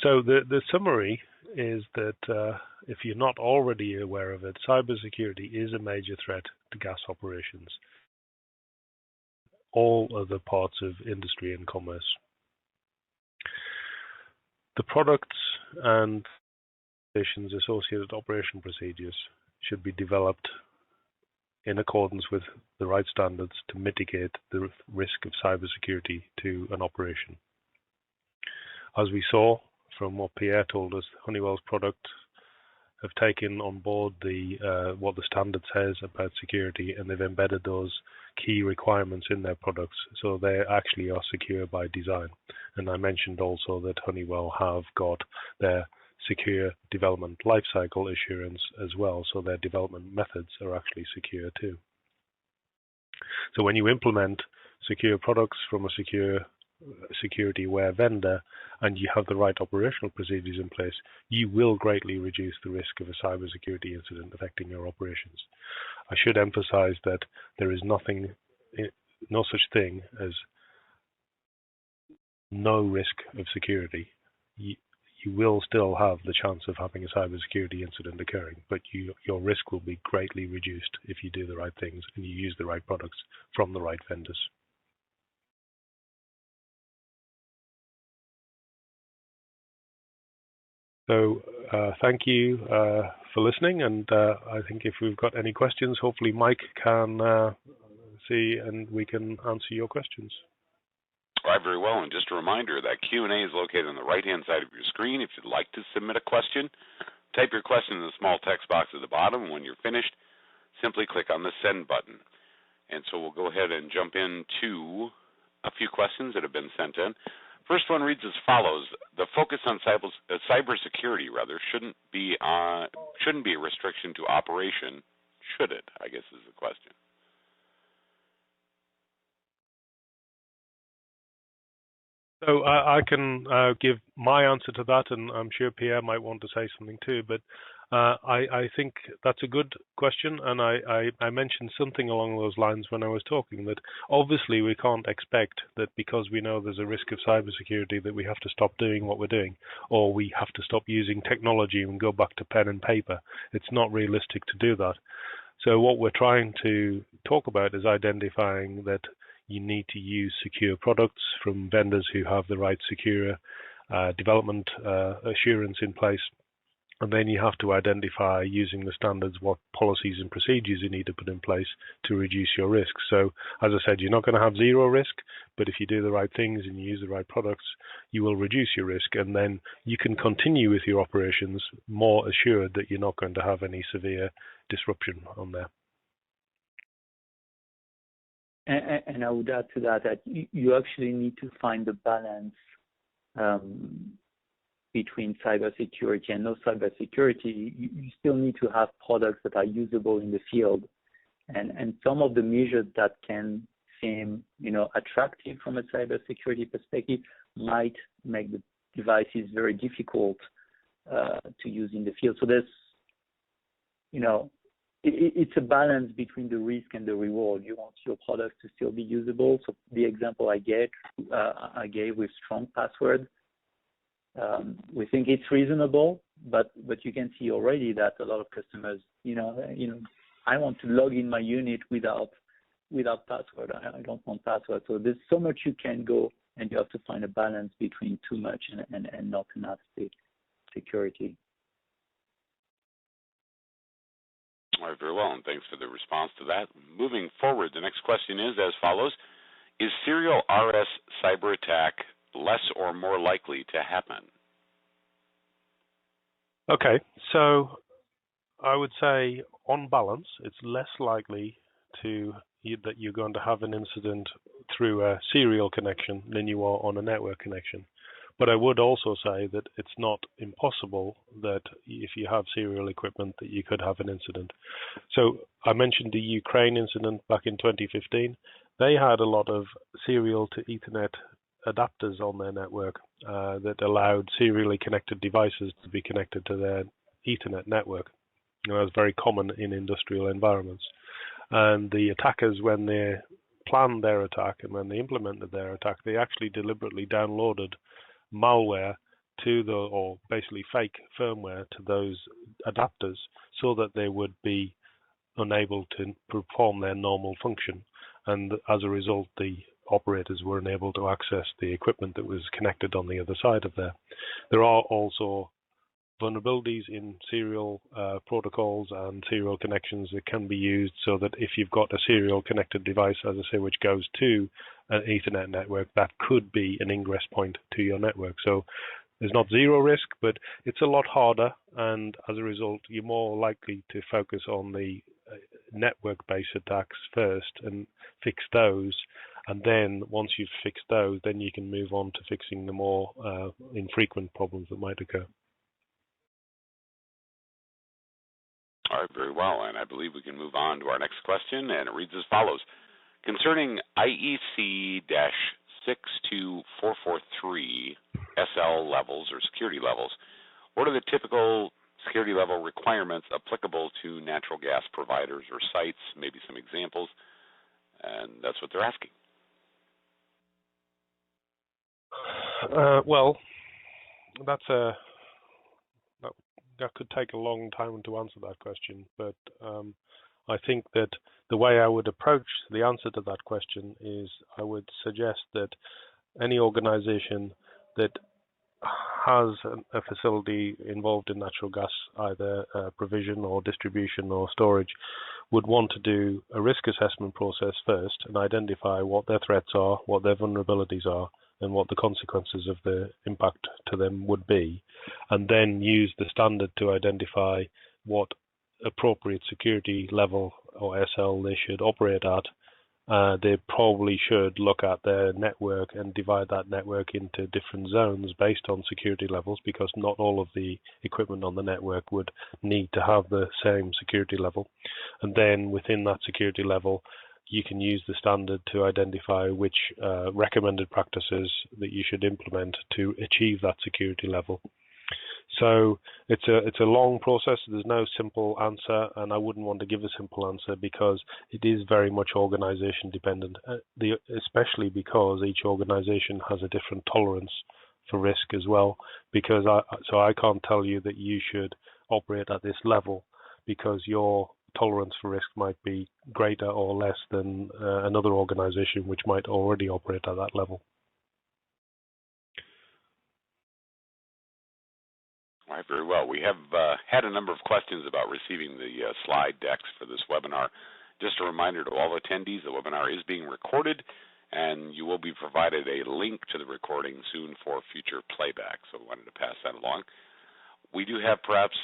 So the summary is that if you're not already aware of it, cybersecurity is a major threat to gas operations, all other parts of industry and commerce. The products and associated operation procedures should be developed in accordance with the right standards to mitigate the risk of cybersecurity to an operation. As we saw from what Pierre told us, Honeywell's products have taken on board what the standard says about security, and they've embedded those key requirements in their products, so they actually are secure by design. And I mentioned also that Honeywell have got their secure development lifecycle assurance as well, so their development methods are actually secure too. So when you implement secure products from a security-aware vendor and you have the right operational procedures in place, you will greatly reduce the risk of a cybersecurity incident affecting your operations. I should emphasize that there is no such thing as no risk of security. You will still have the chance of having a cybersecurity incident occurring, but your risk will be greatly reduced if you do the right things and you use the right products from the right vendors. So thank you for listening, and I think if we've got any questions, hopefully Mike can see and we can answer your questions. All right, very well. And just a reminder that Q&A is located on the right-hand side of your screen. If you'd like to submit a question, type your question in the small text box at the bottom. And when you're finished, simply click on the send button. And so we'll go ahead and jump into a few questions that have been sent in. First one reads as follows: the focus on cybersecurity shouldn't be a restriction to operation, should it? I guess is the question. So I can give my answer to that, and I'm sure Pierre might want to say something too. But I think that's a good question, and I mentioned something along those lines when I was talking, that obviously we can't expect that because we know there's a risk of cybersecurity that we have to stop doing what we're doing, or we have to stop using technology and go back to pen and paper. It's not realistic to do that. So what we're trying to talk about is identifying that you need to use secure products from vendors who have the right secure development assurance in place. And then you have to identify, using the standards, what policies and procedures you need to put in place to reduce your risk. So, as I said, you're not going to have zero risk, but if you do the right things and you use the right products, you will reduce your risk. And then you can continue with your operations more assured that you're not going to have any severe disruption on there. And I would add to that you actually need to find the balance between cybersecurity and no cybersecurity. You still need to have products that are usable in the field, and some of the measures that can seem, attractive from a cybersecurity perspective might make the devices very difficult to use in the field. So there's, it's a balance between the risk and the reward. You want your products to still be usable. So the example I gave with strong password, we think it's reasonable, but you can see already that a lot of customers, I want to log in my unit without password. I don't want password. So there's so much you can go, and you have to find a balance between too much and not enough security. All right, very well, and thanks for the response to that. Moving forward, the next question is as follows: is serial RS cyber attack less or more likely to happen? Okay, so I would say on balance, it's less likely that you're going to have an incident through a serial connection than you are on a network connection. But I would also say that it's not impossible that if you have serial equipment that you could have an incident. So I mentioned the Ukraine incident back in 2015. They had a lot of serial to Ethernet adapters on their network that allowed serially connected devices to be connected to their Ethernet network. You know, that's very common in industrial environments. And the attackers, when they planned their attack and when they implemented their attack, they actually deliberately downloaded malware to or basically fake firmware to those adapters so that they would be unable to perform their normal function. And as a result, the operators were unable to access the equipment that was connected on the other side of there. There are also vulnerabilities in serial protocols and serial connections that can be used so that if you've got a serial connected device, as I say, which goes to an Ethernet network, that could be an ingress point to your network. So there's not zero risk, but it's a lot harder, and as a result, you're more likely to focus on the network-based attacks first and fix those. And then once you've fixed those, then you can move on to fixing the more infrequent problems that might occur. All right, very well. And I believe we can move on to our next question, and it reads as follows. Concerning IEC-62443 SL levels or security levels, what are the typical security level requirements applicable to natural gas providers or sites? Maybe some examples. And that's what they're asking. Well, that could take a long time to answer that question, but I think that the way I would approach the answer to that question is I would suggest that any organization that has a facility involved in natural gas, either provision or distribution or storage, would want to do a risk assessment process first and identify what their threats are, what their vulnerabilities are, and what the consequences of the impact to them would be, and then use the standard to identify what appropriate security level or SL they should operate at. They probably should look at their network and divide that network into different zones based on security levels, because not all of the equipment on the network would need to have the same security level. And then within that security level, you can use the standard to identify which recommended practices that you should implement to achieve that security level. So it's a long process. There's no simple answer, and I wouldn't want to give a simple answer because it is very much organization dependent, especially because each organization has a different tolerance for risk as well. Because I can't tell you that you should operate at this level because your tolerance for risk might be greater or less than another organization which might already operate at that level. All right, very well. We have had a number of questions about receiving the slide decks for this webinar. Just a reminder to all attendees, the webinar is being recorded, and you will be provided a link to the recording soon for future playback. So we wanted to pass that along. We do have perhaps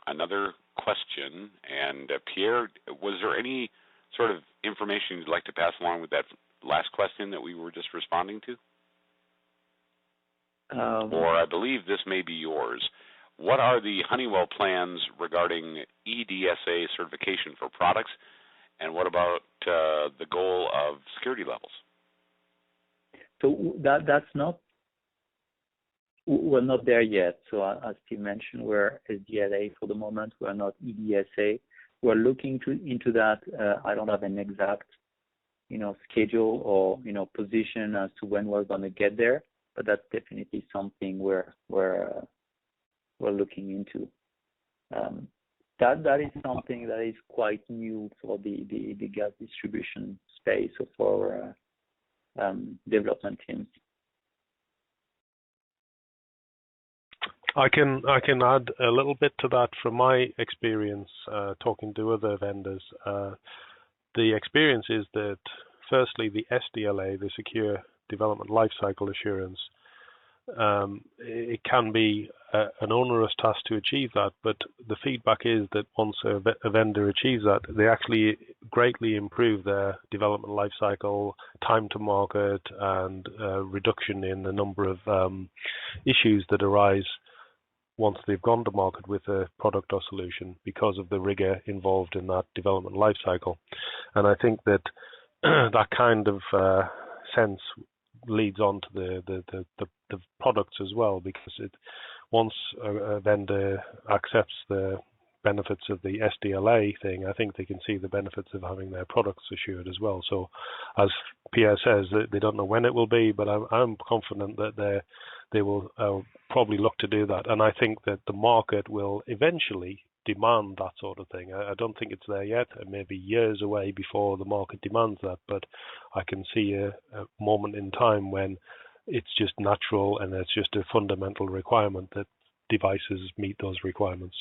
another question, and Pierre, was there any sort of information you'd like to pass along with that last question that we were just responding to? Or I believe this may be yours. What are the Honeywell plans regarding EDSA certification for products, and what about the goal of security levels? So that's not, we're not there yet. So as Steve mentioned, we're SDLA for the moment. We're not EDSA. We're looking into that. I don't have an exact, schedule or position as to when we're going to get there, but that's definitely something we're looking into. That is something that is quite new for the gas distribution space or for development teams. I can add a little bit to that from my experience talking to other vendors. The experience is that firstly, the SDLA, the Secure Development Lifecycle Assurance, it can be an onerous task to achieve that, but the feedback is that once a vendor achieves that, they actually greatly improve their development lifecycle, time to market, and reduction in the number of issues that arise once they've gone to market with a product or solution because of the rigor involved in that development lifecycle. And I think that that kind of sense leads on to the products as well, because once a vendor accepts the benefits of the SDLA thing, I think they can see the benefits of having their products assured as well. So, as Pierre says, they don't know when it will be, but I'm confident that they will probably look to do that. And I think that the market will eventually demand that sort of thing. I don't think it's there yet. It may be years away before the market demands that, but I can see a moment in time when it's just natural and it's just a fundamental requirement that devices meet those requirements.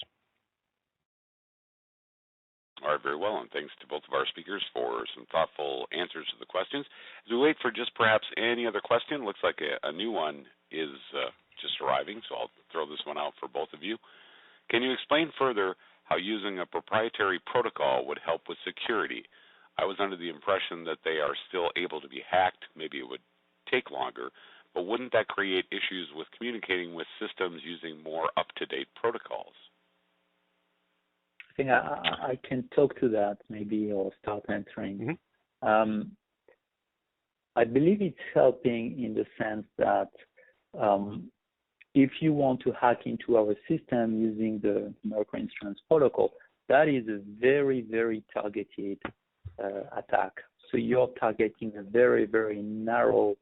All right, very well, and thanks to both of our speakers for some thoughtful answers to the questions. As we wait for just perhaps any other question, looks like a new one is just arriving, so I'll throw this one out for both of you. Can you explain further how using a proprietary protocol would help with security? I was under the impression that they are still able to be hacked. Maybe it would take longer, but wouldn't that create issues with communicating with systems using more up-to-date protocols? I think I can talk to that maybe, or start answering. Mm-hmm. I believe it's helping in the sense that if you want to hack into our system using the microinstance protocol, that is a very, very targeted attack. So you're targeting a very, very narrow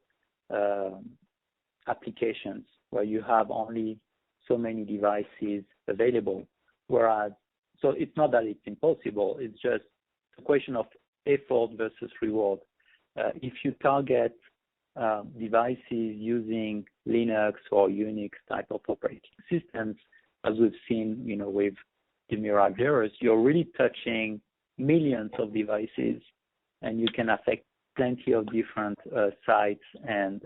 applications where you have only so many devices available. Whereas, so it's not that it's impossible, it's just a question of effort versus reward. If you target devices using Linux or Unix type of operating systems, as we've seen, with the Mirage errors, you're really touching millions of devices, and you can affect plenty of different sites and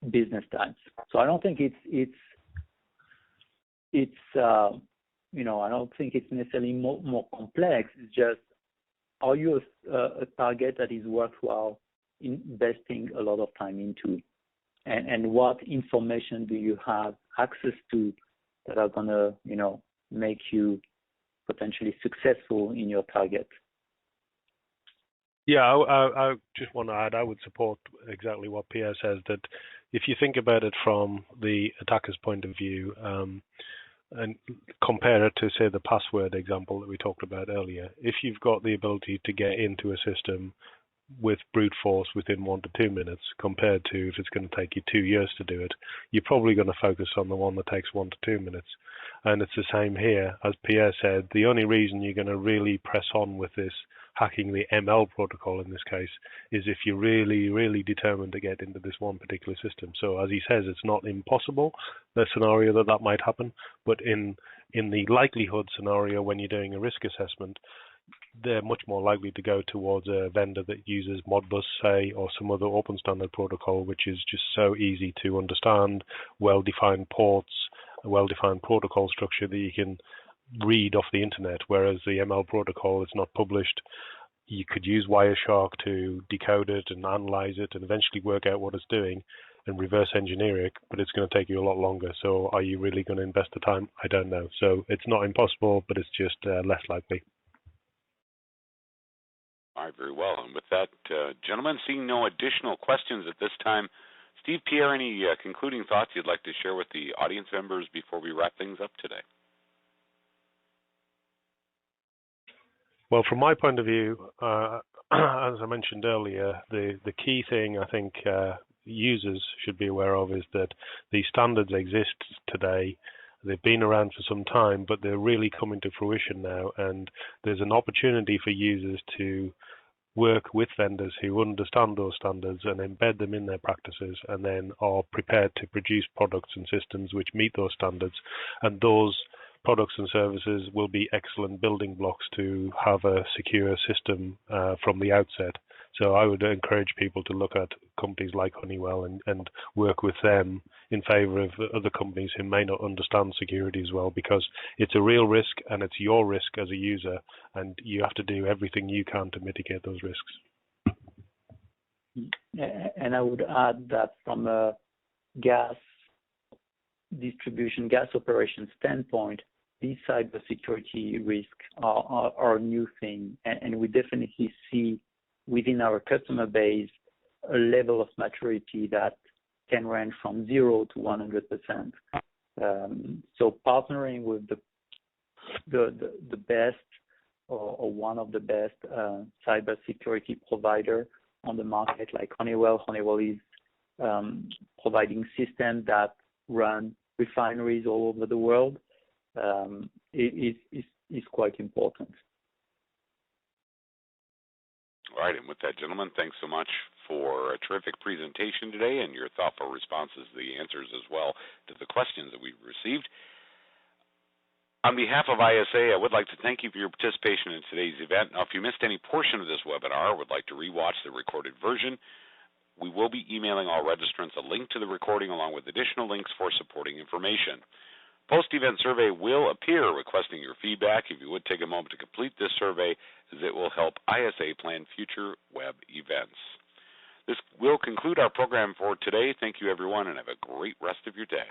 business types. So I don't think it's I don't think it's necessarily more complex. It's just, are you a target that is worthwhile investing a lot of time into? And what information do you have access to that are going to, make you potentially successful in your target? Yeah, I just want to add, I would support exactly what Pierre says, that if you think about it from the attacker's point of view, and compare it to, say, the password example that we talked about earlier, if you've got the ability to get into a system with brute force within 1 to 2 minutes, compared to if it's going to take you 2 years to do it, you're probably going to focus on the one that takes 1 to 2 minutes. And it's the same here. As Pierre said, the only reason you're going to really press on with this, hacking the ML protocol in this case, is if you're really, really determined to get into this one particular system. So as he says, it's not impossible, the scenario that might happen, but in the likelihood scenario, when you're doing a risk assessment, they're much more likely to go towards a vendor that uses Modbus, say, or some other open standard protocol, which is just so easy to understand, well-defined ports, a well-defined protocol structure that you can read off the internet, whereas the ML protocol is not published. You could use Wireshark to decode it and analyze it and eventually work out what it's doing and reverse engineer it, but it's going to take you a lot longer. So are you really going to invest the time? I don't know. So it's not impossible, but it's just less likely. All right, very well. And with that, gentlemen, seeing no additional questions at this time, Steve, Pierre, any concluding thoughts you'd like to share with the audience members before we wrap things up today? Well, from my point of view, as I mentioned earlier, the key thing I think users should be aware of is that these standards exist today. They've been around for some time, but they're really coming to fruition now, and there's an opportunity for users to work with vendors who understand those standards and embed them in their practices, and then are prepared to produce products and systems which meet those standards. And those products and services will be excellent building blocks to have a secure system from the outset. So I would encourage people to look at companies like Honeywell and work with them in favor of other companies who may not understand security as well, because it's a real risk and it's your risk as a user, and you have to do everything you can to mitigate those risks. And I would add that from a gas distribution, gas operation standpoint, these cybersecurity risks are a new thing, and we definitely see within our customer base a level of maturity that can range from 0 to 100%. So partnering with the best or one of the best cybersecurity provider on the market, like Honeywell. Honeywell is providing systems that run refineries all over the world. Is quite important. All right, and with that, gentlemen, thanks so much for a terrific presentation today and your thoughtful responses to the answers as well to the questions that we've received. On behalf of ISA, I would like to thank you for your participation in today's event. Now, if you missed any portion of this webinar or would like to rewatch the recorded version, we will be emailing all registrants a link to the recording along with additional links for supporting information. Post-event survey will appear requesting your feedback. If you would take a moment to complete this survey, as it will help ISA plan future web events. This will conclude our program for today. Thank you, everyone, and have a great rest of your day.